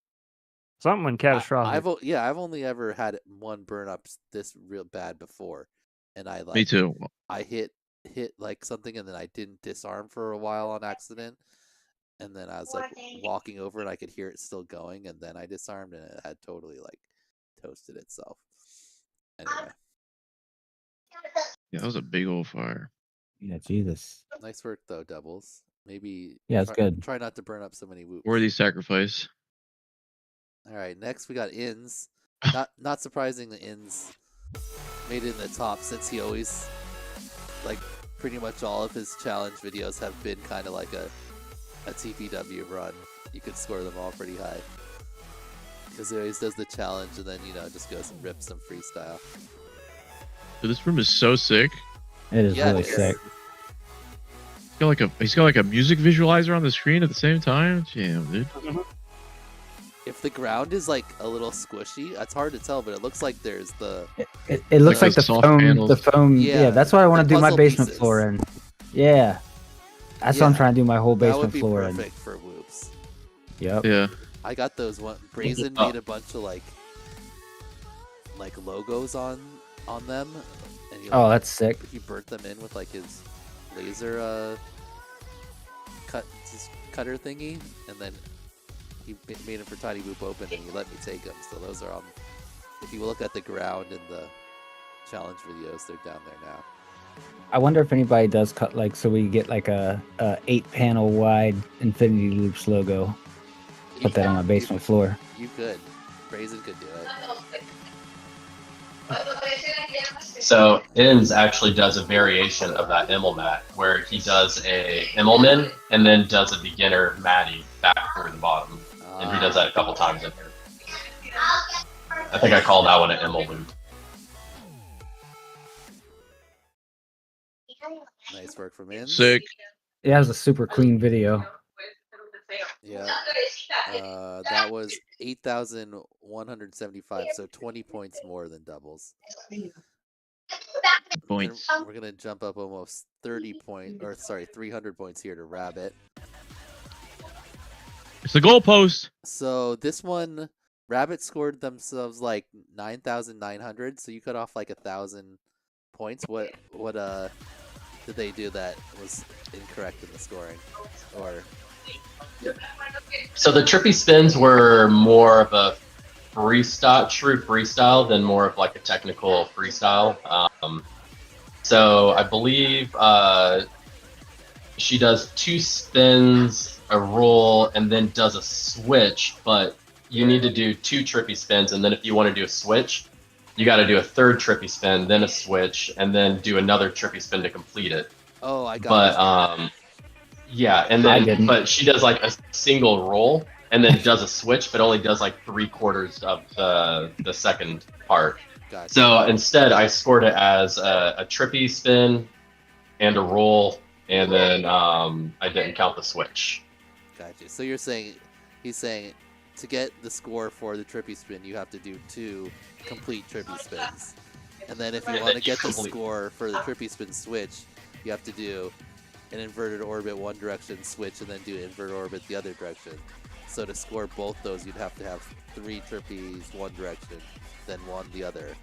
Something catastrophic. I've only ever had one burn up this real bad before, and I like. Me too. I hit like something and then I didn't disarm for a while on accident, and then I was like walking over and I could hear it still going, and then I disarmed and it had totally like toasted itself. Anyway. Yeah, that was a big old fire. Yeah, Jesus. Nice work though, Doubles. Maybe it's good. Try not to burn up so many whoops. Worthy sacrifice. All right, next we got Inns. Not surprising the Inns made it in the top since he always, like, pretty much all of his challenge videos have been kind of like a TPW run. You could score them all pretty high. Because he always does the challenge and then, just goes and rips some freestyle. Dude, this room is so sick. It is really sick. He's got like a music visualizer on the screen at the same time. Damn, dude. If the ground is like a little squishy, it's hard to tell, but it looks like there's the. It looks like the foam. Panels. The foam. Yeah, that's what I want to do my basement pieces. floor in. Yeah, that's what I'm trying to do my whole basement floor in. That would be perfect for whoops. Yep. Yeah. I got those one. Brazen made a bunch of like logos on them. And he, that's sick. He burnt them in with like his laser cutter thingy, and then he made them for Tiny Whoop Open, and he let me take them. So those are on. If you look at the ground in the challenge videos, they're down there now. I wonder if anybody does cut so we get like a 8-panel wide Infinity Loops logo. Put that on my basement floor. You could. Brazen could do it. So Inns actually does a variation of that Immelmat where he does a Immelman and then does a beginner Matty back through the bottom. And he does that a couple times in here. I think I called that one an Immel loop. Nice work from Inns. Sick. Yeah, it was a super clean video. Yeah. That was 8,175, so 20 points more than Doubles. Points. We're gonna jump up almost 300 points here to Rabbit. It's the goalpost. So this one, Rabbit scored themselves like 9,900, so you cut off like 1,000 points. What did they do that was incorrect in the scoring? Or so the trippy spins were more of a true freestyle than more of like a technical freestyle. So I believe she does 2 spins, a roll, and then does a switch, but you need to do 2 trippy spins, and then if you want to do a switch, you got to do a 3rd trippy spin, then a switch, and then do another trippy spin to complete it. Oh, I got it. Yeah, and then but she does like a single roll and then does a switch, but only does like 3/4 of the second part. Gotcha. So instead, I scored it as a trippy spin and a roll, and then I didn't count the switch. Gotcha. So he's saying to get the score for the trippy spin, you have to do 2 complete trippy spins, and then if you want to get the score for the trippy spin switch, you have to do an inverted orbit one direction switch and then do inverted orbit the other direction. So to score both those, you'd have to have 3 trippies one direction, then 1 the other.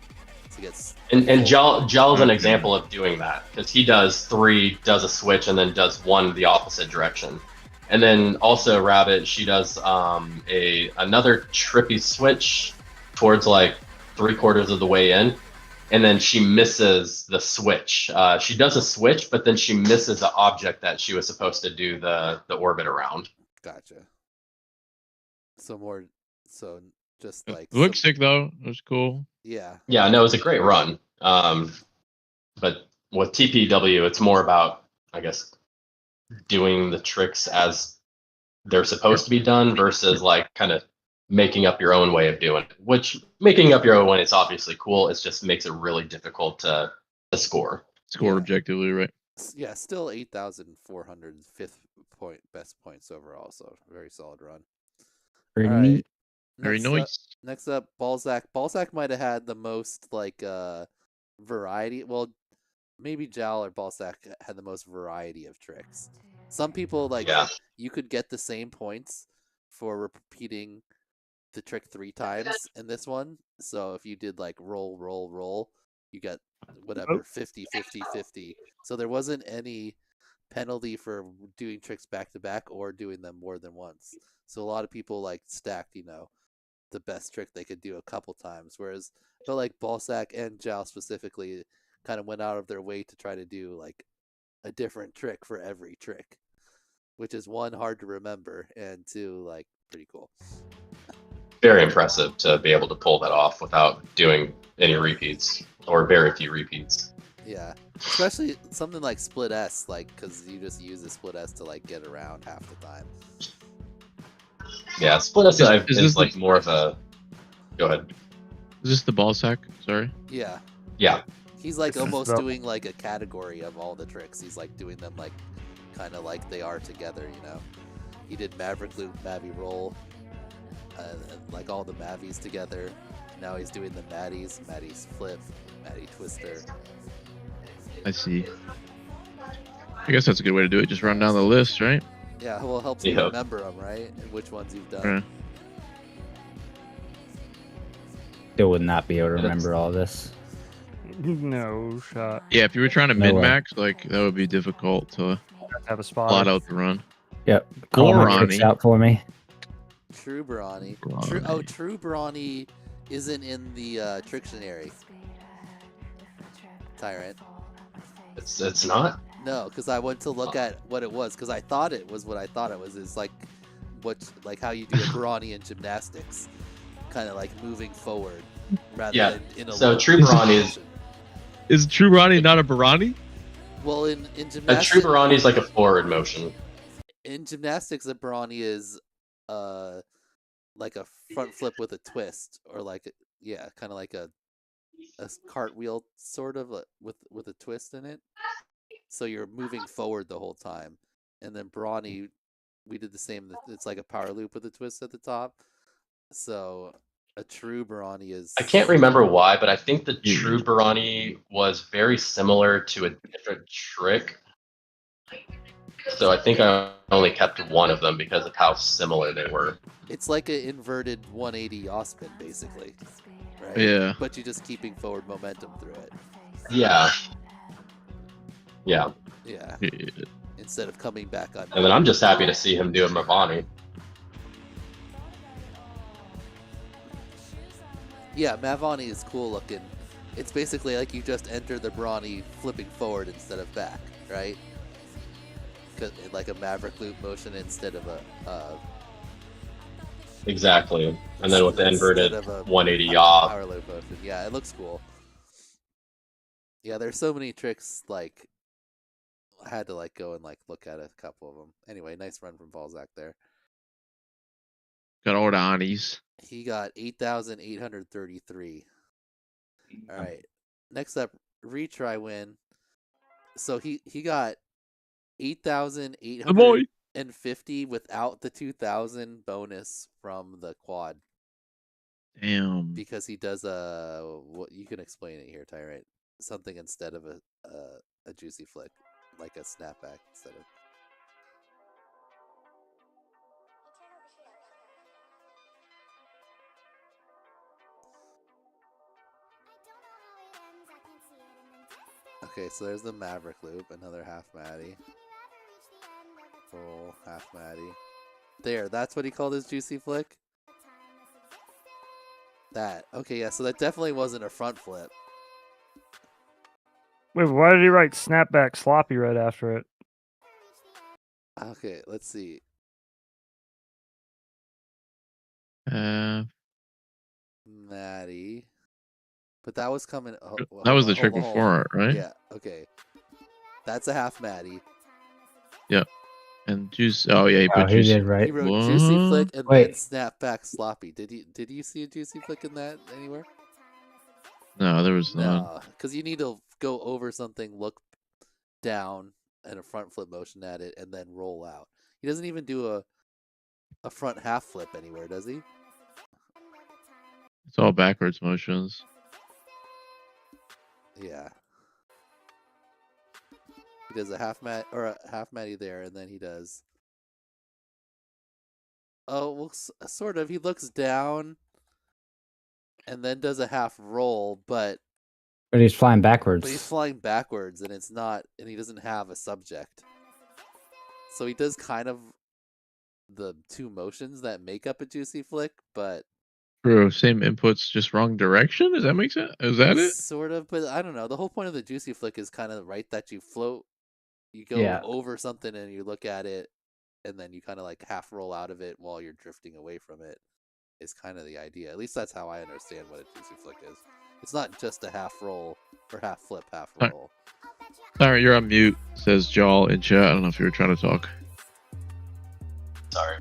To get and Gel's an example of doing that because he does 3, does a switch, and then does 1 the opposite direction. And then also Rabbit, she does another trippy switch towards like 3/4 of the way in, and then she misses the switch. She does a switch, but then she misses the object that she was supposed to do the orbit around. Gotcha. So just like It looks sick though. It was cool. Yeah. Yeah, no, it was a great run. But with TPW, it's more about, I guess, doing the tricks as they're supposed to be done versus like kind of making up your own way of doing it. Which making up your own way is obviously cool. It just makes it really difficult to score. Score objectively, right? Yeah, still 8,405th point, best points overall. So very solid run. Pretty All right. neat. Very nice. Next up, Balzac. Balzac might have had the most like variety. Well, maybe Jal or Balzac had the most variety of tricks. Some people like you could get the same points for repeating the trick 3 times in this one. So if you did like roll, roll, roll, you got whatever 50, 50, 50. So there wasn't any penalty for doing tricks back to back or doing them more than once. So a lot of people like stacked, the best trick they could do a couple times, whereas I felt like Balzac and Jal specifically kind of went out of their way to try to do like a different trick for every trick, which is 1, hard to remember, and 2, like pretty cool. Very impressive to be able to pull that off without doing any repeats or very few repeats. Yeah, especially something like split S, like because you just use the split S to like get around half the time. Yeah, split S is like more of a. Go ahead. Is this the Balzac? Sorry. Yeah. Yeah. He's like almost doing like a category of all the tricks. He's like doing them like kind of like they are together, He did Maverick Loop, Mavi Roll, and like all the Mavis together. Now he's doing the Maddies, Maddie's Flip, Maddie Twister. I see. I guess that's a good way to do it. Just run down the list, right? Yeah, well, it helps you remember them, right? And which ones you've done. Right. Still would not be able to remember all this. No shot. Yeah, if you were trying to No way. min-max, like that would be difficult to Have a spot. plot out the run. Yep. Call my tricks Ronnie. out for me. True Brawny. Brawny. True Brawny isn't in the Trictionary. Tyrant. It's not? No, because I went to look at what it was, because I thought it was what I thought it was. It's like how you do a Brawny in gymnastics, kind of like moving forward rather than in a so low True Brawny Is True Ronnie not a Barani? Well, in a gymnastics, True Brawny is like a forward motion. in gymnastics, a Brawny is like a front flip with a twist, or like kind of like a cartwheel sort of with a twist in it. So you're moving forward the whole time. And then Brawny, we did the same. It's like a power loop with a twist at the top. So a true Brawny is. I can't remember why, but I think the True Brawny was very similar to a different trick. So I think I only kept one of them because of how similar they were. It's like an inverted 180 yaw spin, basically. Right? Yeah. But you're just keeping forward momentum through it. Yeah. Yeah. Yeah. Instead of coming back on. And then I'm just happy to see him do a Mavani. Yeah, Mavani is cool looking. It's basically like you just enter the Brawny flipping forward instead of back, right? Like a Maverick Loop motion instead of a. Exactly. And then with the inverted instead of a 180 yaw. Power loop motion. Yeah, it looks cool. Yeah, there's so many tricks, like, I had to like go and like look at a couple of them. Anyway, nice run from Balzac there. Got all the Anis. He got 8,833. All right. Next up, retry win. So he got 8,850 without the 2,000 bonus from the quad. Damn. Because he does what you can explain it here, Tyrant. Something instead of a juicy flick, like a snapback instead of. Okay, so there's the Maverick Loop, another half Maddie. Full half Maddie. There, that's what he called his juicy flick? That. Okay, yeah, so that definitely wasn't a front flip. Wait, why did he write snapback sloppy right after it? Okay, let's see. Maddie. But that was coming. That was the trick before, right? Yeah. Okay. That's a half Maddie. Yep. And juice. Oh yeah, he put he juicy. did right. He wrote juicy flick and Wait. then snapback sloppy. Did you see a juicy flick in that anywhere? No, there was none. No, because you need to go over something, look down, and a front flip motion at it, and then roll out. He doesn't even do a front half flip anywhere, does he? It's all backwards motions. Yeah. He does a half Matty there, and then he does. Oh, well, sort of. He looks down, and then does a half roll, but he's flying backwards. But he's flying backwards, and it's not, and he doesn't have a subject. So he does kind of the two motions that make up a juicy flick, but True, same inputs, just wrong direction. Does that make sense? Is that it? Sort of, but I don't know. The whole point of the juicy flick is kind of right that you float, you go over something, and you look at it, and then you kind of like half roll out of it while you're drifting away from it. Is kind of the idea. At least that's how I understand what a juicy flick is. It's not just a half roll or half flip, half roll. Alright, you're on mute, says Jawl in chat. I don't know if you were trying to talk. Sorry.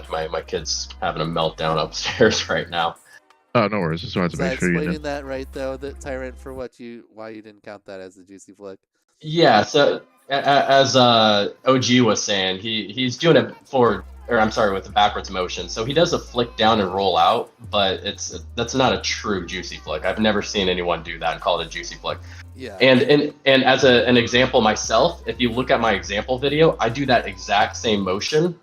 My kid's having a meltdown upstairs right now. Oh, no worries. Just wanted to make sure you know. Explaining that right though, the Tyrant, for why you didn't count that as a juicy flick. Yeah, so as OG was saying, he's doing it with the backwards motion. So he does a flick down and roll out, but that's not a true juicy flick. I've never seen anyone do that and call it a juicy flick. Yeah. And as an example myself, if you look at my example video, I do that exact same motion,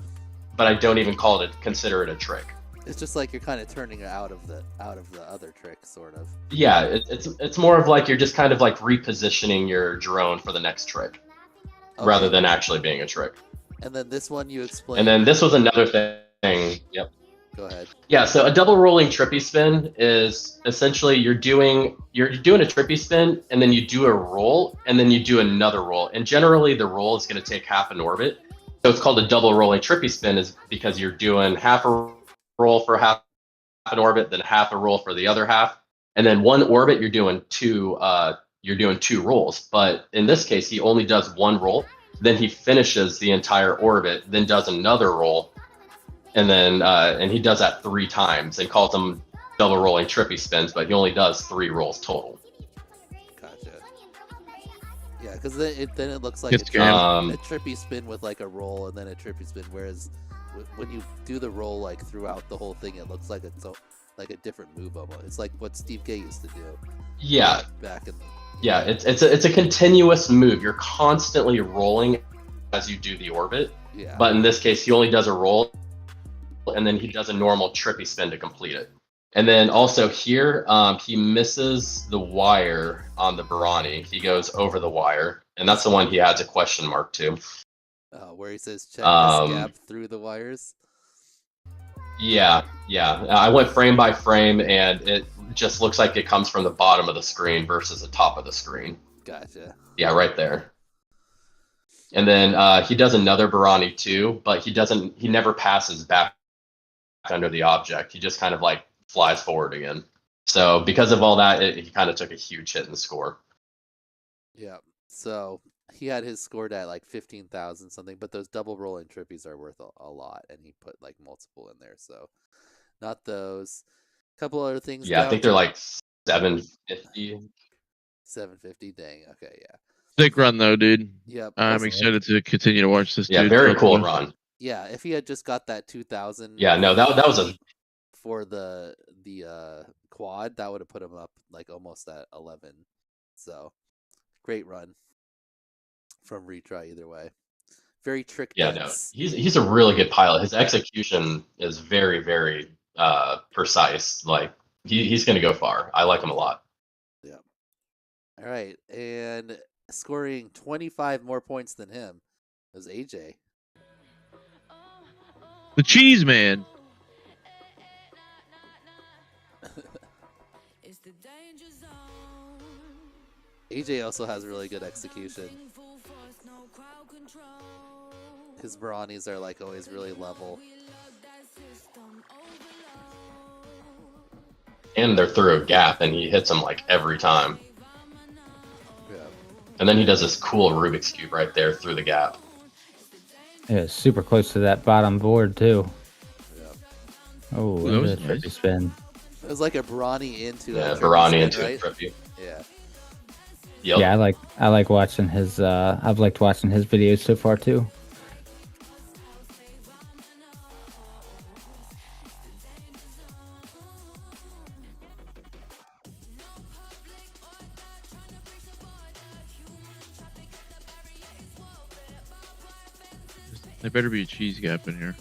but I don't even consider it a trick. It's just like you're kind of turning it out of the other trick, sort of. Yeah, it's more of like you're just kind of like repositioning your drone for the next trick, rather than actually being a trick. And then this one you explained. And then this was another thing. Yep. Go ahead. Yeah, so a double rolling trippy spin is essentially you're doing a trippy spin, and then you do a roll, and then you do another roll. And generally the roll is going to take half an orbit. So it's called a double rolling trippy spin is because you're doing half a roll for half an orbit, then half a roll for the other half. And then one orbit you're doing two rolls. But in this case, he only does one roll, then he finishes the entire orbit, then does another roll. And then and he does that 3 times and calls them double rolling trippy spins, but he only does 3 rolls total. Gotcha. Yeah, because then it looks like a trippy spin with like a roll and then a trippy spin. Whereas when you do the roll like throughout the whole thing, it looks like it's like a different move almost. It's like what Steve K used to do. Yeah. Back in. Yeah, it's a continuous move. You're constantly rolling as you do the orbit. Yeah. But in this case, he only does a roll, and then he does a normal trippy spin to complete it. And then also here, he misses the wire on the Barani. He goes over the wire, and that's the one he adds a question mark to. Where he says check this gap through the wires. Yeah. I went frame by frame, and it just looks like it comes from the bottom of the screen versus the top of the screen. Gotcha. Yeah, right there. And then he does another Barani too, but he never passes back under the object. He just kind of like flies forward again. So because of all that, he kind of took a huge hit in the score. Yeah. So he had his scored at like 15,000 something, but those double rolling trippies are worth a lot, and he put like multiple in there. So not those. Couple other things. Yeah, I think they're like 750. 750. Dang. Okay. Yeah. Sick run though, dude. Yep. I'm excited to continue to watch this. Yeah, dude. very cool run. Yeah, if he had just got that 2,000. Yeah, no, that was a for the quad, that would have put him up like almost at 11. So great run from retry either way. Very trick dense. No, he's a really good pilot. His execution is very, very precise. Like he's going to go far. I like him a lot. Yeah. All right, and scoring 25 more points than him was AJ. The cheese man. AJ also has really good execution. His brownies are like always really level. And they're through a gap, and he hits them like every time. Yeah. And then he does this cool Rubik's Cube right there through the gap. Yeah, it's super close to that bottom board too. Yeah. Oh, That was a nice. trippy spin. It was like a brownie into Yeah, a Barani spin, into right? a trippy. Yeah. Yep. Yeah, I like watching his. I've liked watching his videos so far too. There better be a cheese gap in here.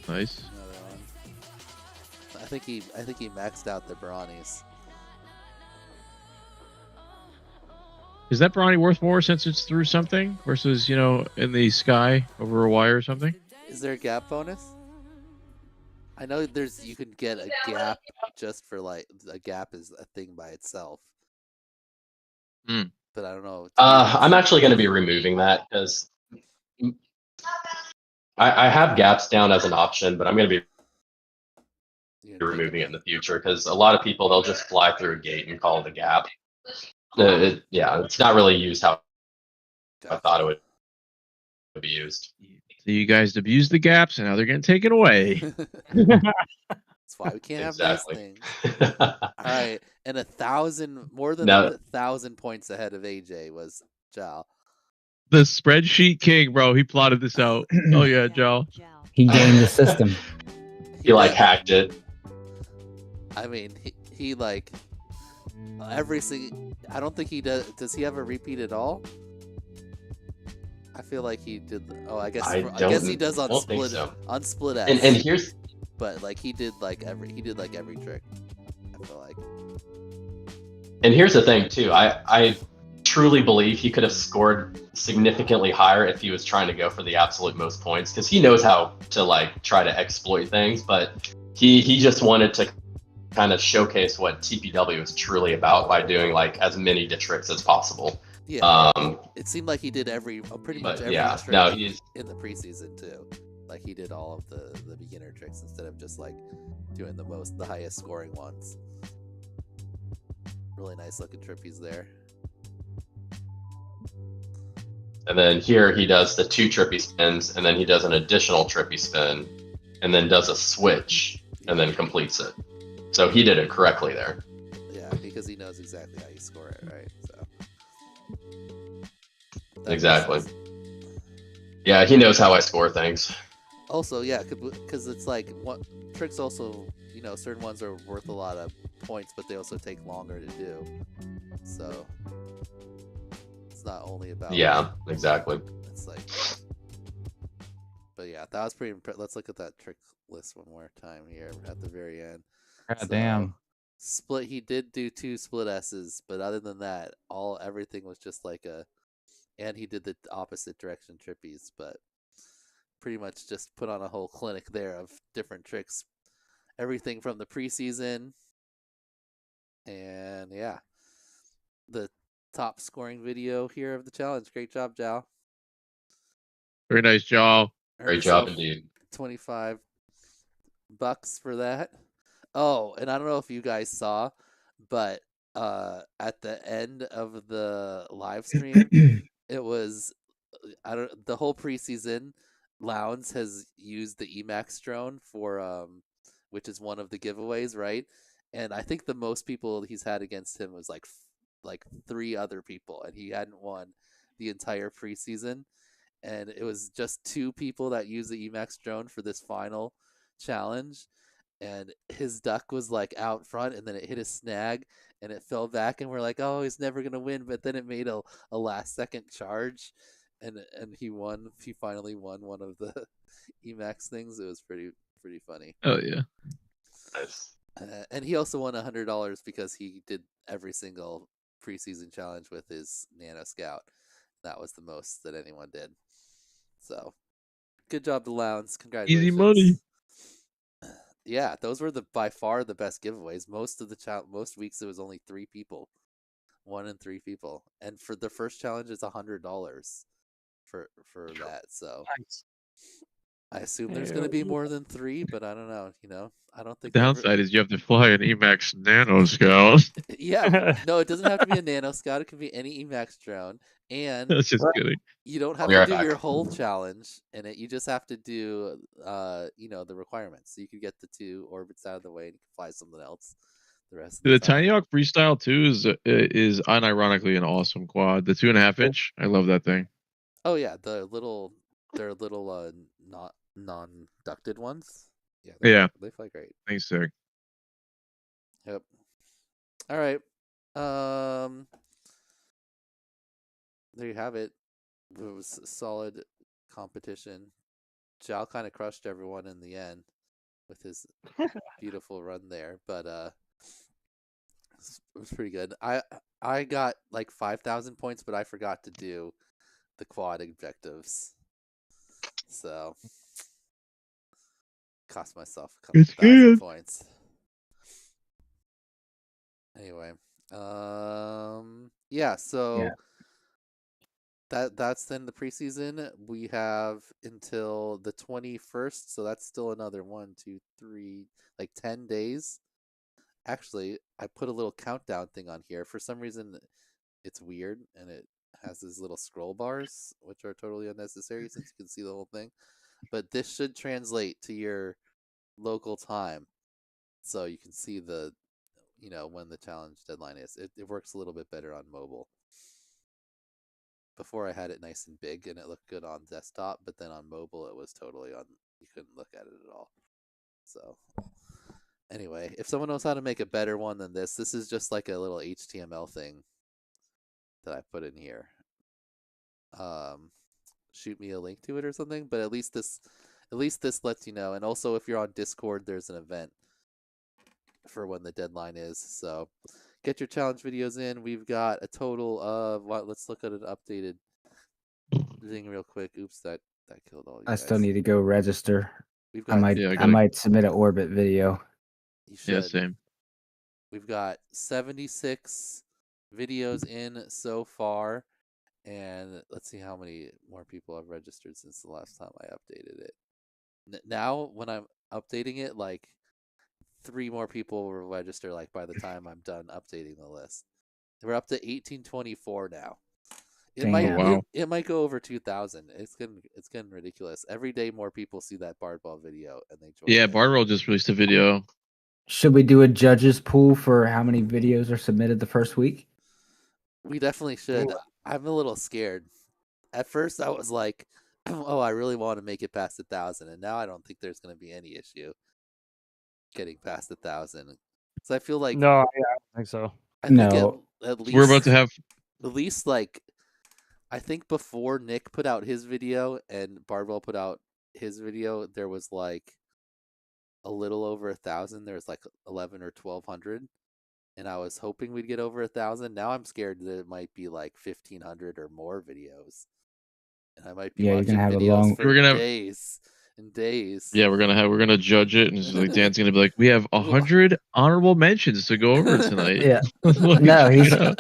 Nice. Another one. I think he maxed out the brownies. Is that brownie worth more since it's through something versus, you know, in the sky over a wire or something? Is there a gap bonus? I know you can get a gap just for like a gap is a thing by itself. Mm. But I don't know. I'm actually going to be removing that because I have gaps down as an option, but I'm going to be removing it in the future because a lot of people, they'll just fly through a gate and call it a gap. Yeah, it's not really used how I thought it would be used. So you guys abused the gaps and now they're getting taken away. That's why we can't Exactly. have nice things. All right, and more than Now- 1,000 points ahead of AJ was Jal. The spreadsheet king, bro. He plotted this out. Oh yeah, Joe. He gamed the system. He like hacked it. I mean, he like every single. I don't think he does. Does he have a repeat at all? I feel like he did. Oh, I guess he does on don't think split so. on split S. And here's but like he did like every trick. I feel like. And here's the thing too. I truly believe he could have scored significantly higher if he was trying to go for the absolute most points because he knows how to like try to exploit things, but he just wanted to kind of showcase what TPW is truly about by doing like as many tricks as possible. Yeah. It seemed like he did pretty much every yeah, trick no, he's in the preseason too. Like he did all of the beginner tricks instead of just like doing the highest scoring ones. Really nice looking trippies there. And then here he does the 2 trippy spins, and then he does an additional trippy spin, and then does a switch, and then completes it. So he did it correctly there. Yeah, because he knows exactly how you score it, right? So Exactly. Yeah, he knows how I score things. Also, yeah, because it's like tricks also, you know, certain ones are worth a lot of points, but they also take longer to do. So it's not only about exactly. It's like, but yeah, that was pretty impressive. Let's look at that trick list one more time here at the very end. God damn. Split. He did do 2 split S's, but other than that, everything was just like and he did the opposite direction trippies, but pretty much just put on a whole clinic there of different tricks, everything from the preseason, and yeah, the top scoring video here of the challenge. Great job, Jal. Very nice, Joe. Great job indeed. $25 for that. Oh, and I don't know if you guys saw, but at the end of the live stream, it was the whole preseason. Lowndes has used the EMAX drone for which is one of the giveaways, right? And I think the most people he's had against him was like 3 other people, and he hadn't won the entire preseason. And it was just 2 people that used the EMAX drone for this final challenge. And his duck was like out front, and then it hit a snag, and it fell back, and we're like, oh, he's never gonna win. But then it made a last second charge, and he won. He finally won one of the EMAX things. It was pretty funny. Oh yeah. Nice. And he also won $100 because he did every single preseason challenge with his Nano Scout. That was the most that anyone did. So Good job, the Lounds. Easy Congratulations. money. Yeah, those were by far the best giveaways. Most weeks it was only 3 people, 1 and 3 people, and for the first challenge it's $100 for that. So Nice. I assume there's going to be more than 3, but I don't know. I don't The think downside is you have to fly an EMAX Nano Scout. Yeah, no, it doesn't have to be a Nano Scout. It can be any EMAX drone, and That's just kidding. you don't I'll have be to right do back. your whole challenge in it. You just have to do, the requirements. So you could get the 2 orbits out of the way, and you can fly something else the rest of The the time. Tiny Hawk Freestyle 2 is unironically an awesome quad. The 2.5 inch, I love that thing. Oh yeah, their little not non-ducted ones. Yeah, they fly great. Thanks, sick. Yep. All right. There you have it. It was a solid competition. Zhao kind of crushed everyone in the end with his beautiful run there, but it was pretty good. I got like 5,000 points, but I forgot to do the quad objectives, so cost myself a couple thousand points. Anyway, yeah. So that's then the preseason. We have until the 21st, so that's still another 1, 2, 3, like 10 days. Actually, I put a little countdown thing on here. For some reason, it's weird, and it has these little scroll bars, which are totally unnecessary since you can see the whole thing. But this should translate to your local time, so you can see the, when the challenge deadline is. It works a little bit better on mobile. Before I had it nice and big, and it looked good on desktop, but then on mobile, it was totally on. You couldn't look at it at all. So. Anyway, if someone knows how to make a better one than this is just like a little HTML thing that I put in here. Shoot me a link to it or something, but at least this lets you know. And also, if you're on Discord, there's an event for when the deadline is. So get your challenge videos in. We've got a total of let's look at an updated thing real quick. Oops, that killed all you guys. I still need to go register. We've I got, might submit an orbit video. You should. Yeah, same. We've got 76 videos in so far, and let's see how many more people have registered since the last time I updated it. Now, when I'm updating it, like 3 more people will register. Like by the time I'm done updating the list, we're up to 1824 now. It might go over 2,000. It's getting ridiculous. Every day, more people see that Bardball video and they join. Yeah, Bardball just released a video. Should we do a judges pool for how many videos are submitted the first week? We definitely should. I'm a little scared. At first, I was like, "Oh, I really want to make it past 1,000," and now I don't think there's going to be any issue getting past 1,000. So I feel like no, I don't think so. I think at least we're about to have at least like I think before Nick put out his video and Bardwell put out his video, there was like a little over 1,000. There's like 11 or 1,200, and I was hoping we'd get over 1,000. Now I'm scared that it might be like 1,500 or more videos, and I might be watching videos for days and days. Yeah, we're gonna judge it, and it's like Dan's gonna be like, we have 100 honorable mentions to go over tonight. Yeah, no, he's the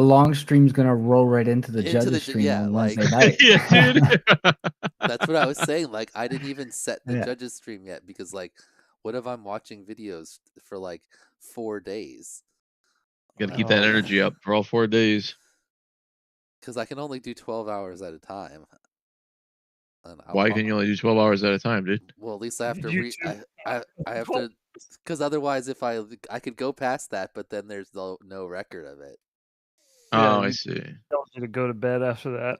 long stream's gonna roll right into the judges stream on Wednesday night. Yeah, dude. That's what I was saying. Like, I didn't even set the judges stream yet because, like, what if I'm watching videos for like 4 days? Gotta keep that energy up for all 4 days. Because I can only do 12 hours at a time. Why can you only do 12 hours at a time, dude? Well, at least I have to I have to, because otherwise, if I could go past that, but then there's no record of it. Oh, I see. Tells you to go to bed after that.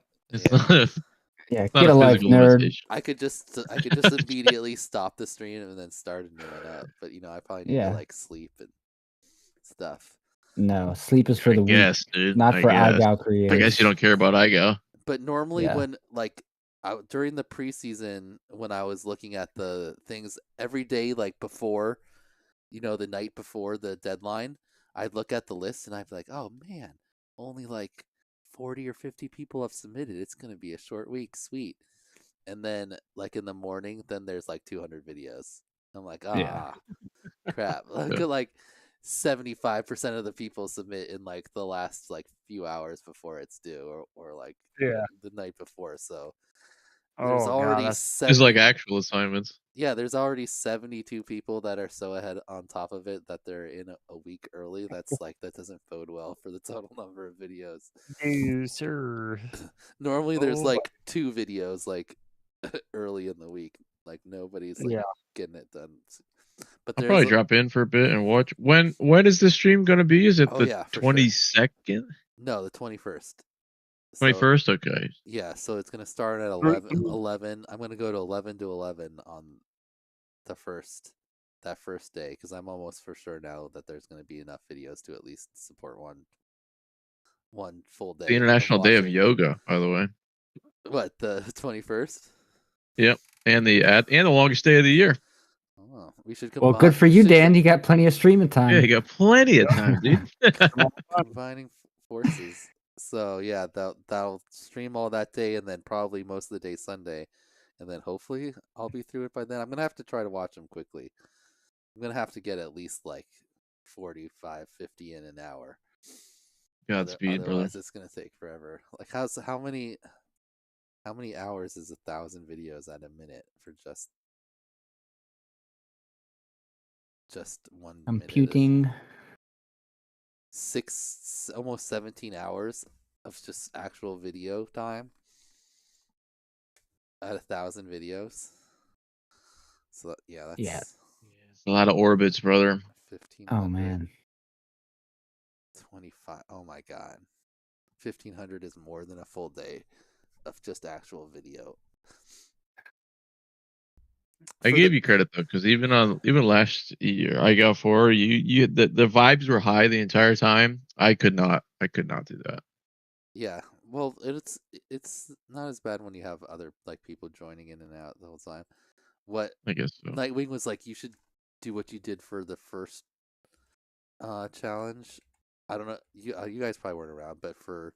Yeah, get a life, nerd. I could just immediately stop the stream and then start a new one up. But I probably need to like sleep and stuff. No, sleep is for the weak, dude. not for IGOW creators. I guess you don't care about IGOW. But normally when during the preseason, when I was looking at the things every day, like before, the night before the deadline, I'd look at the list and I'd be like, oh man, only like 40 or 50 people have submitted. It's going to be a short week. Sweet. and then like in the morning, then there's like 200 videos. I'm like, Yeah. crap. Like 75% of the people submit in like the last like few hours before it's due, or like the night before. So there's already It's like actual assignments. yeah, there's already 72 people that are so ahead on top of it that they're in a week early. That's like, that doesn't bode well for the total number of videos. No, sir. Normally there's Oh, like 2 videos like early in the week. Like nobody's like getting it done. But I'll there's probably drop in for a bit and watch. When is the stream gonna be? Is it Oh, the yeah, for sure. 22nd? No, the 21st. 21st? Okay. Yeah, so it's gonna start at Very 11. I'm gonna go to 11 to 11 on that first day, because I'm almost for sure now that there's gonna be enough videos to at least support one full day. The International Day of watching. Yoga, by the way. What, the 21st? Yep, and the longest day of the year. Oh, we should Well, good for you, Dan. You got plenty of streaming time. Yeah, you got plenty of time, dude. Combining forces. So yeah, that'll stream all that day, and then probably most of the day Sunday, and then hopefully I'll be through it by then. I'm gonna have to try to watch them quickly. I'm gonna have to get at least like 45, 50 in an hour. Godspeed, brother. Otherwise, it's gonna take forever. Like, how many hours is 1,000 videos at a minute for just 1 Computing. minute? Almost 17 hours of just actual video time at 1,000 videos. So yeah, that's a lot of orbits, brother. 15. Oh man. 25. Oh my god. 1,500 is more than a full day of just actual video. I gave you credit though, because even last year, IGOW5, you the vibes were high the entire time. I could not do that. Yeah, well, it's not as bad when you have other like people joining in and out the whole time. What I guess so. Nightwing was like, you should do what you did for the first challenge. I don't know, you guys probably weren't around, but for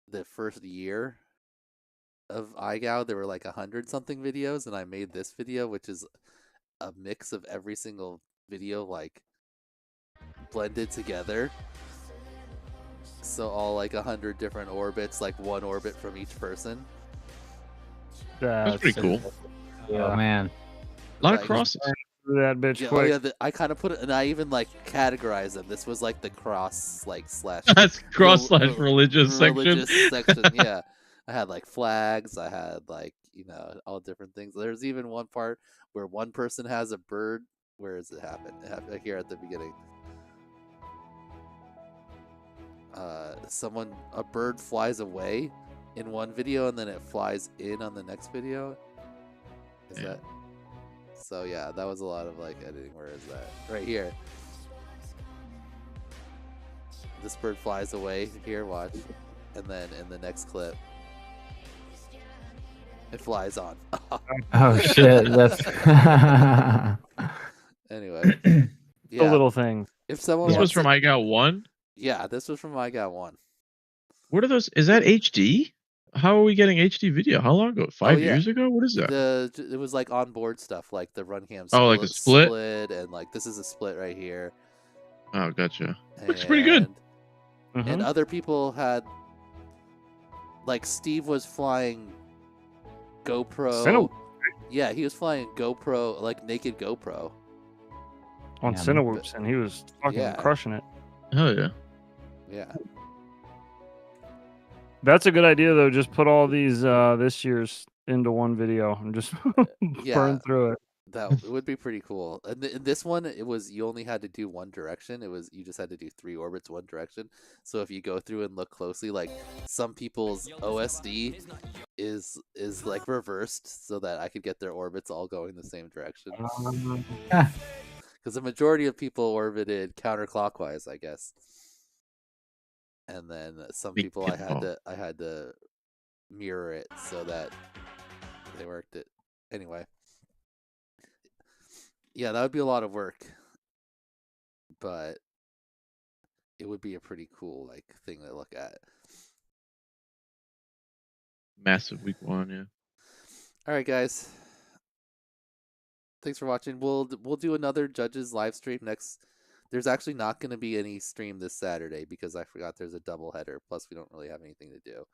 the first year of IGOW, there were like 100-something videos, and I made this video, which is a mix of every single video like blended together. So all like 100 different orbits, like 1 orbit from each person. That's pretty cool. Oh man. A lot of crosses. That bitch Yeah, quick. I kind of put it, and I even like categorized them. This was like the cross slash That's religious section. Yeah, I had like flags. I had like, all different things. There's even one part where one person has a bird. Where does it happen? It happened here at the beginning. A bird flies away in one video, and then it flies in on the next video. Is that? So yeah, that was a lot of like editing. Where is that? Right here. This bird flies away. Here, watch. And then in the next clip, it flies on. Oh shit, that's Anyway. The little things. If someone This was from IGOW1? Yeah, this was from IGOW1. What are those? Is that HD? How are we getting HD video? How long ago? 5 years ago? What is that? It was like onboard stuff, like the run cam Oh, like the split? and like this is a split right here. Oh, gotcha. Looks pretty good. And other people had, like, Steve was flying GoPro. Yeah, he was flying GoPro, like naked GoPro. On Cinewhoops, and he was fucking crushing it. Oh yeah. Yeah. That's a good idea though. Just put all these this year's into one video and just burn through it. That would be pretty cool. And in this one, it was, you only had to do one direction. You just had to do 3 orbits one direction. So if you go through and look closely, like some people's OSD is like reversed so that I could get their orbits all going the same direction. Because the majority of people orbited counterclockwise, I guess. And then some people I had to mirror it so that they worked it. Anyway. Yeah, that would be a lot of work. But it would be a pretty cool like thing to look at. Massive week 1, yeah. All right, guys. Thanks for watching. We'll do another Judges live stream next. There's actually not going to be any stream this Saturday because I forgot there's a doubleheader. Plus, we don't really have anything to do.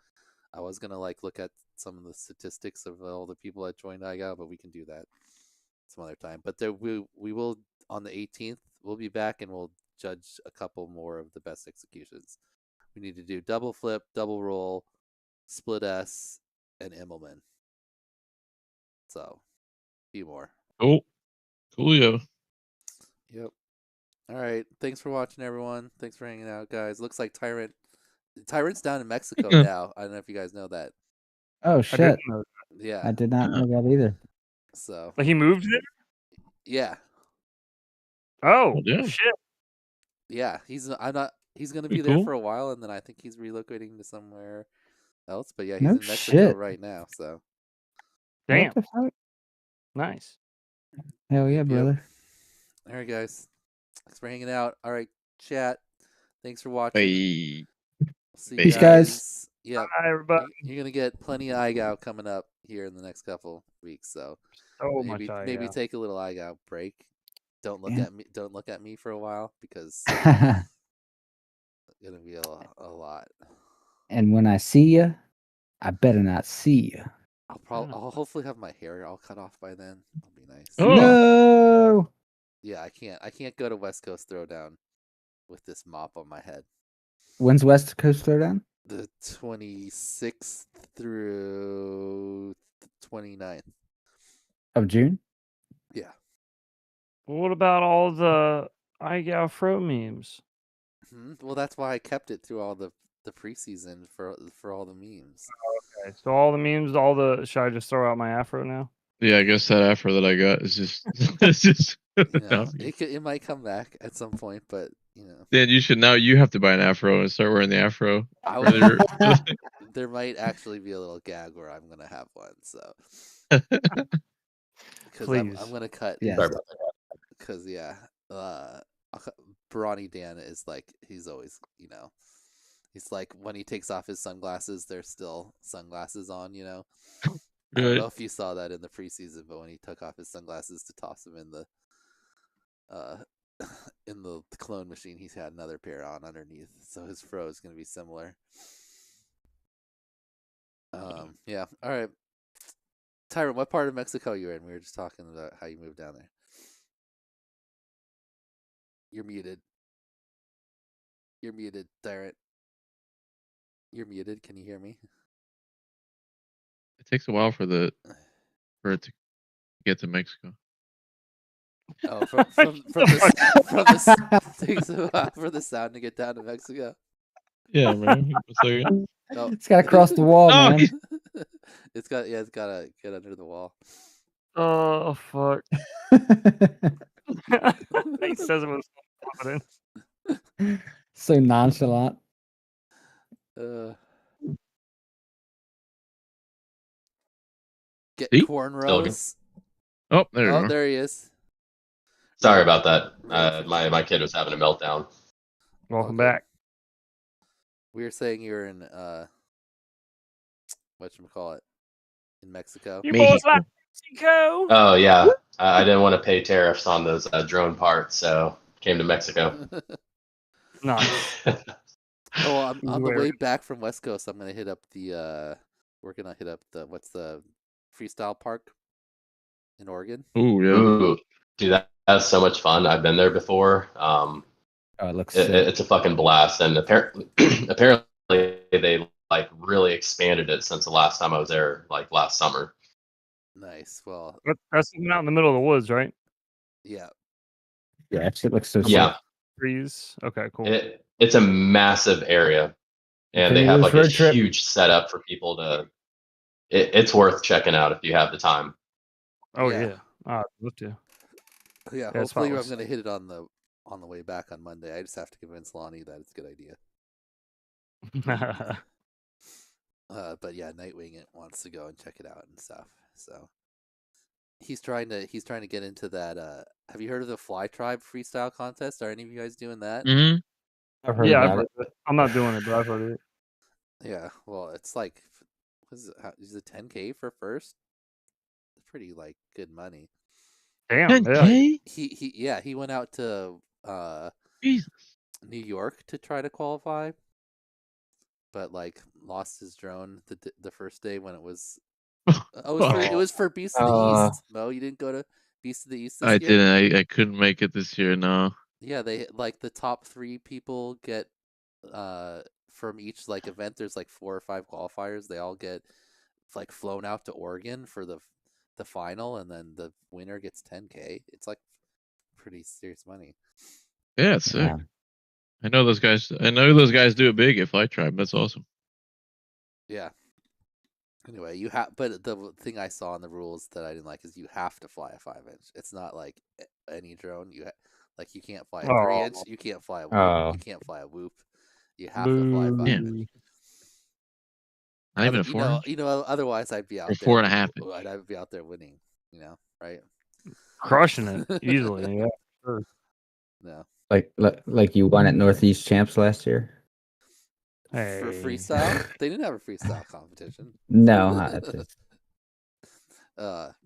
I was going to look at some of the statistics of all the people that joined IGOW, but we can do that some other time. But we will, on the 18th, we'll be back and we'll judge a couple more of the best executions. We need to do double flip, double roll, split S, and Immelman. So, a few more. Coolio. Yep. All right. Thanks for watching, everyone. Thanks for hanging out, guys. Looks like Tyrant's down in Mexico now. I don't know if you guys know that. Oh shit! Yeah. I did not know that either. So. Like he moved there? Yeah. Oh yeah. shit! Yeah, he's gonna be there for a while, and then I think he's relocating to somewhere else. But yeah, he's No in Mexico shit. right now. So. Damn. What the fuck? Nice. Hell yeah, brother. All right, guys. Thanks for hanging out. All right, chat. Thanks for watching. Bye. See Peace, guys. Yeah. Hi, everybody. You're gonna get plenty of IGOW coming up here in the next couple weeks. So maybe take a little IGOW break. Don't look at me for a while because it's gonna be a lot. And when I see you, I better not see you. I'll hopefully have my hair all cut off by then. That'll be nice. No. Yeah, I can't go to West Coast Throwdown with this mop on my head. When's West Coast Throwdown? The 26th through the 29th of June. Yeah. Well, what about all the IGOW5 memes? Well, that's why I kept it through all the preseason for all the memes. Okay, so all the memes, should I just throw out my afro now? Yeah, I guess that afro that I got is just it's just. It might come back at some point, but Dan, you have to buy an afro and start wearing the afro. There might actually be a little gag where I'm gonna have one, so because I'm gonna cut. Yeah. Because Brawny Dan is he's always he's like when he takes off his sunglasses, there's still sunglasses on. I don't know if you saw that in the preseason, but when he took off his sunglasses to toss them in the clone machine, he's had another pair on underneath, so his fro is going to be similar. Yeah. All right, Tyron, what part of Mexico you're in? We were just talking about how you moved down there. You're muted. You're muted, Tyron. You're muted. Can you hear me? It takes a while for it to get to Mexico. Oh, takes a while for the sound to get down to Mexico. Yeah, man. It's got to cross the wall, man. It's got to get under the wall. Oh fuck! He says it with confidence. So nonchalant. Get cornrows. Oh, there you go. There he is. Sorry about that. My kid was having a meltdown. Welcome back. We were saying you're in whatchamacallit, in Mexico. You boys like Mexico? Oh yeah, I didn't want to pay tariffs on those drone parts, so came to Mexico. Nice. Oh, on the way back from West Coast, I'm gonna hit up we're gonna hit up what's the freestyle park in Oregon. Ooh, yeah. Ooh, dude, that's so much fun. I've been there before. It looks. It's a fucking blast, and apparently they really expanded it since the last time I was there, last summer. Nice. Well, that's out in the middle of the woods, right? Yeah. Yeah, it looks so. Yeah. Trees. Okay, cool. It's a massive area, and they have a huge setup for people to. It's worth checking out if you have the time. Oh yeah, I'd love to. Yeah, hopefully I'm gonna hit it on the way back on Monday. I just have to convince Lonnie that it's a good idea. But yeah, Nightwing wants to go and check it out and stuff. So he's trying to get into that. Have you heard of the Fly Tribe freestyle contest? Are any of you guys doing that? Mm-hmm. I've heard about it. I'm not doing it, but I've heard it. Yeah, well, it's is it 10K for first? pretty like good money. Damn, 10K? He went out to Jesus. New York to try to qualify, but like lost his drone the first day when it was. It was for Beast of the East. Mo, you didn't go to Beast of the East this year? I didn't. I couldn't make it this year. No. Yeah, they like the top 3 people get from each like event. There's like 4 or 5 qualifiers. They all get like flown out to Oregon for the final, and then the winner gets 10K. It's like pretty serious money. Yeah, it's sick. I know those guys. I know those guys do it big at Flight Tribe. That's awesome. Yeah. Anyway, you have, but the thing I saw in the rules that I didn't like is you have to fly a 5-inch. It's not like any drone. Like you can't fly a 3-inch. You can't fly a whoop. You can't fly a whoop. You have to fly a 5-inch. Not even a 4-inch? You know, otherwise I'd be out there. 4.5-inch. I'd be out there winning. You know, right? Crushing it easily. Yeah, sure. No. Like you won at Northeast Champs last year. For freestyle, they didn't have a freestyle competition. No,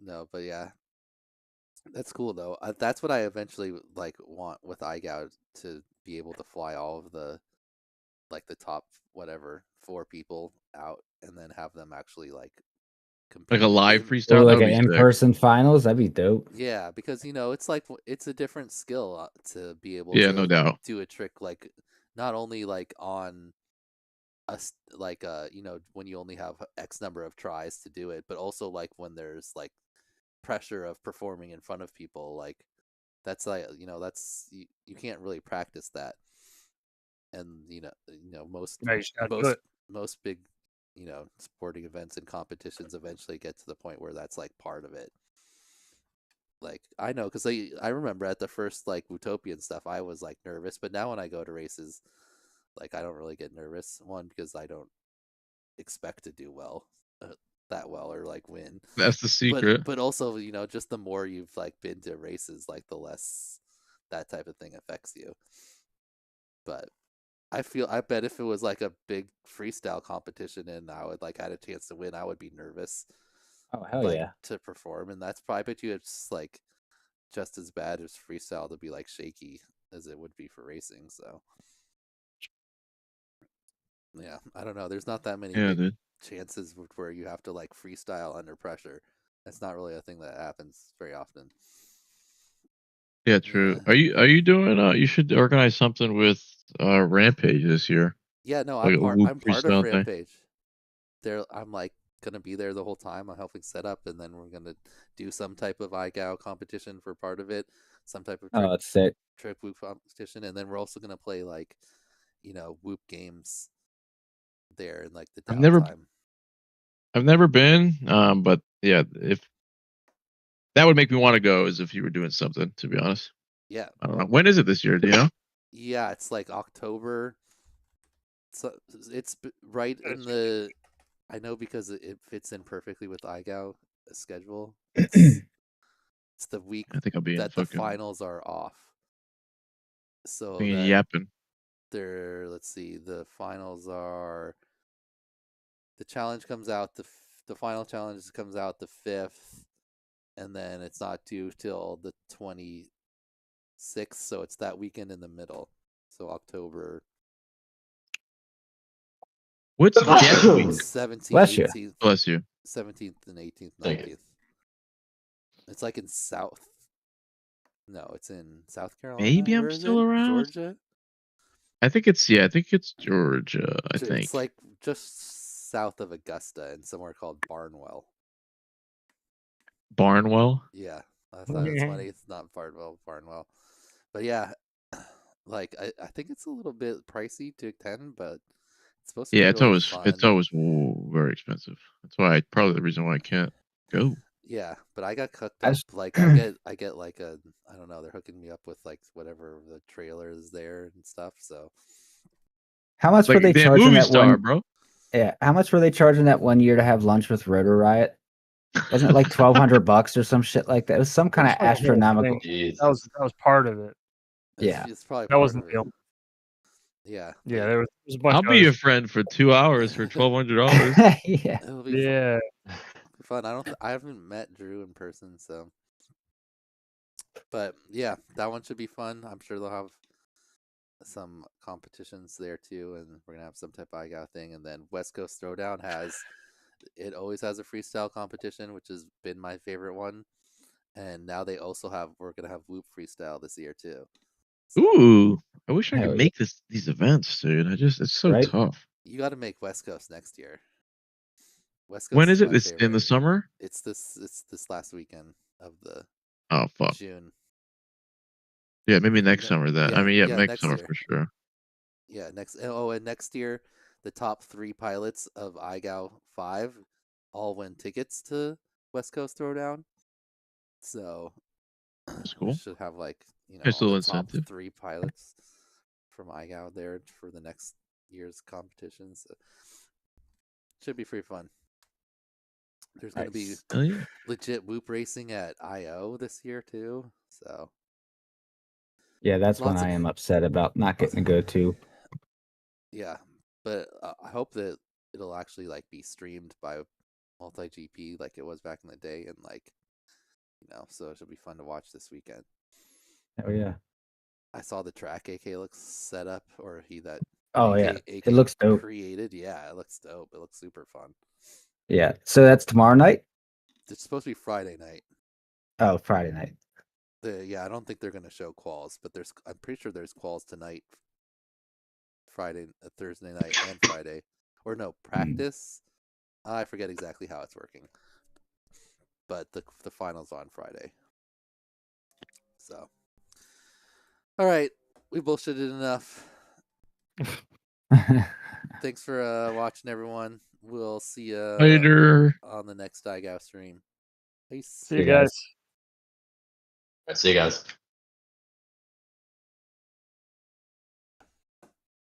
no, but yeah, that's cool though. That's what I eventually like want with IGOW, to be able to fly all of the like the top 4 people out, and then have them actually like compete. Like a live freestyle, or like an in-person finals. That'd be dope. Yeah, because it's like it's a different skill to be able Yeah, to no doubt. do a trick like not only like on like when you only have X number of tries to do it, but also like when there's like pressure of performing in front of people, like that's like that's you can't really practice that, and most big sporting events and competitions eventually get to the point where that's like part of it. Like I know, because I remember at the first like Utopian stuff I was like nervous, but now when I go to races, like I don't really get nervous. One, because I don't expect to do that well or like win. That's the secret. But also, just the more you've like been to races, like the less that type of thing affects you. But I bet if it was like a big freestyle competition and I would like had a chance to win, I would be nervous. Oh hell yeah! To perform, and that's probably, I bet you it's like just as bad as freestyle to be like shaky as it would be for racing. So. Yeah, I don't know. There's not that many chances where you have to like freestyle under pressure. That's not really a thing that happens very often. Yeah, true. Yeah. Are you doing? You should organize something with Rampage this year. Yeah, no, like I'm part of Rampage. I'm like gonna be there the whole time. I'm helping set up, and then we're gonna do some type of IGOW competition for part of it. Some type of trick whoop competition, and then we're also gonna play like whoop games there in like the downtime. I've never been, but yeah, if that would make me want to go, as if you were doing something, to be honest. Yeah. I don't know. When is it this year? Do you know? Yeah, it's like October. So it's right in the. I know because it fits in perfectly with IGOW schedule. It's the week I think I'll be that the finals are off. So yapping. Let's see. The finals are. The challenge comes out the final challenge comes out the 5th, and then it's not due till the 26th. So it's that weekend in the middle. So October. What's Death Week? 17th, Bless you. 18th, Bless you. 17th and 18th, 19th. It's like in South. No, it's in South Carolina. Maybe I'm still around. Georgia. I think it's Georgia. I think it's like just south of Augusta and somewhere called Barnwell. Barnwell? Yeah, I thought it's funny. It's not Barnwell. But yeah, like I think it's a little bit pricey to attend, but it's supposed to be really fun. It's always very expensive. That's why probably the reason why I can't go. Yeah, but I got cooked up. Like I get like a, I don't know, they're hooking me up with like whatever the trailer is there and stuff. So how much were they charging that one, bro? Yeah, how much were they charging that 1 year to have lunch with Rotor Riot? Wasn't it like $1,200 or some shit like that? It was some kind of astronomical. That was part of it. It's probably that wasn't the deal. Yeah. Yeah, there was a bunch. I'll be your friend for 2 hours for $1,200. Yeah. It'll be yeah. fun. I haven't met Drew in person, so. But yeah, that one should be fun. I'm sure they'll have some competitions there too, and we're gonna have some type of IGOW thing. And then West Coast Throwdown always has a freestyle competition, which has been my favorite one. And now we're gonna have Whoop freestyle this year too. Ooh, I wish I Hell could yeah. make these events, dude. It's so Right? tough. You got to make West Coast next year. West Coast When is it? my It's in the favorite. summer? It's this last weekend of the Oh fuck. June. Yeah, maybe next summer then. I mean, yeah, next next summer year. for sure. Yeah, and next year, the top 3 pilots of IGOW5 all win tickets to West Coast Throwdown. So That's we cool. should have Nice all little the top incentive. 3 pilots from IGOW there for the next year's competition. So should be pretty fun. There's going to be Oh, yeah. legit whoop racing at IO this year too. So Yeah, that's one Lots of- I am upset about not getting to go to. yeah, but I hope that it'll actually be streamed by multi GP like it was back in the day, and so it should be fun to watch this weekend. Oh yeah. I saw the track AK looks set up, or Oh AK, yeah, AK it looks dope. created. Yeah, it looks dope. It looks super fun. Yeah, so that's tomorrow night. It's supposed to be Friday night. Oh, Friday night. Yeah, I don't think they're gonna show quals, but I'm pretty sure there's quals tonight, Thursday night, and Friday, or no practice. I forget exactly how it's working, but the finals on Friday. So, all right, we bullshitted enough. Thanks for watching, everyone. We'll see you Later on the next IGOW stream. Peace. See you guys. See you guys.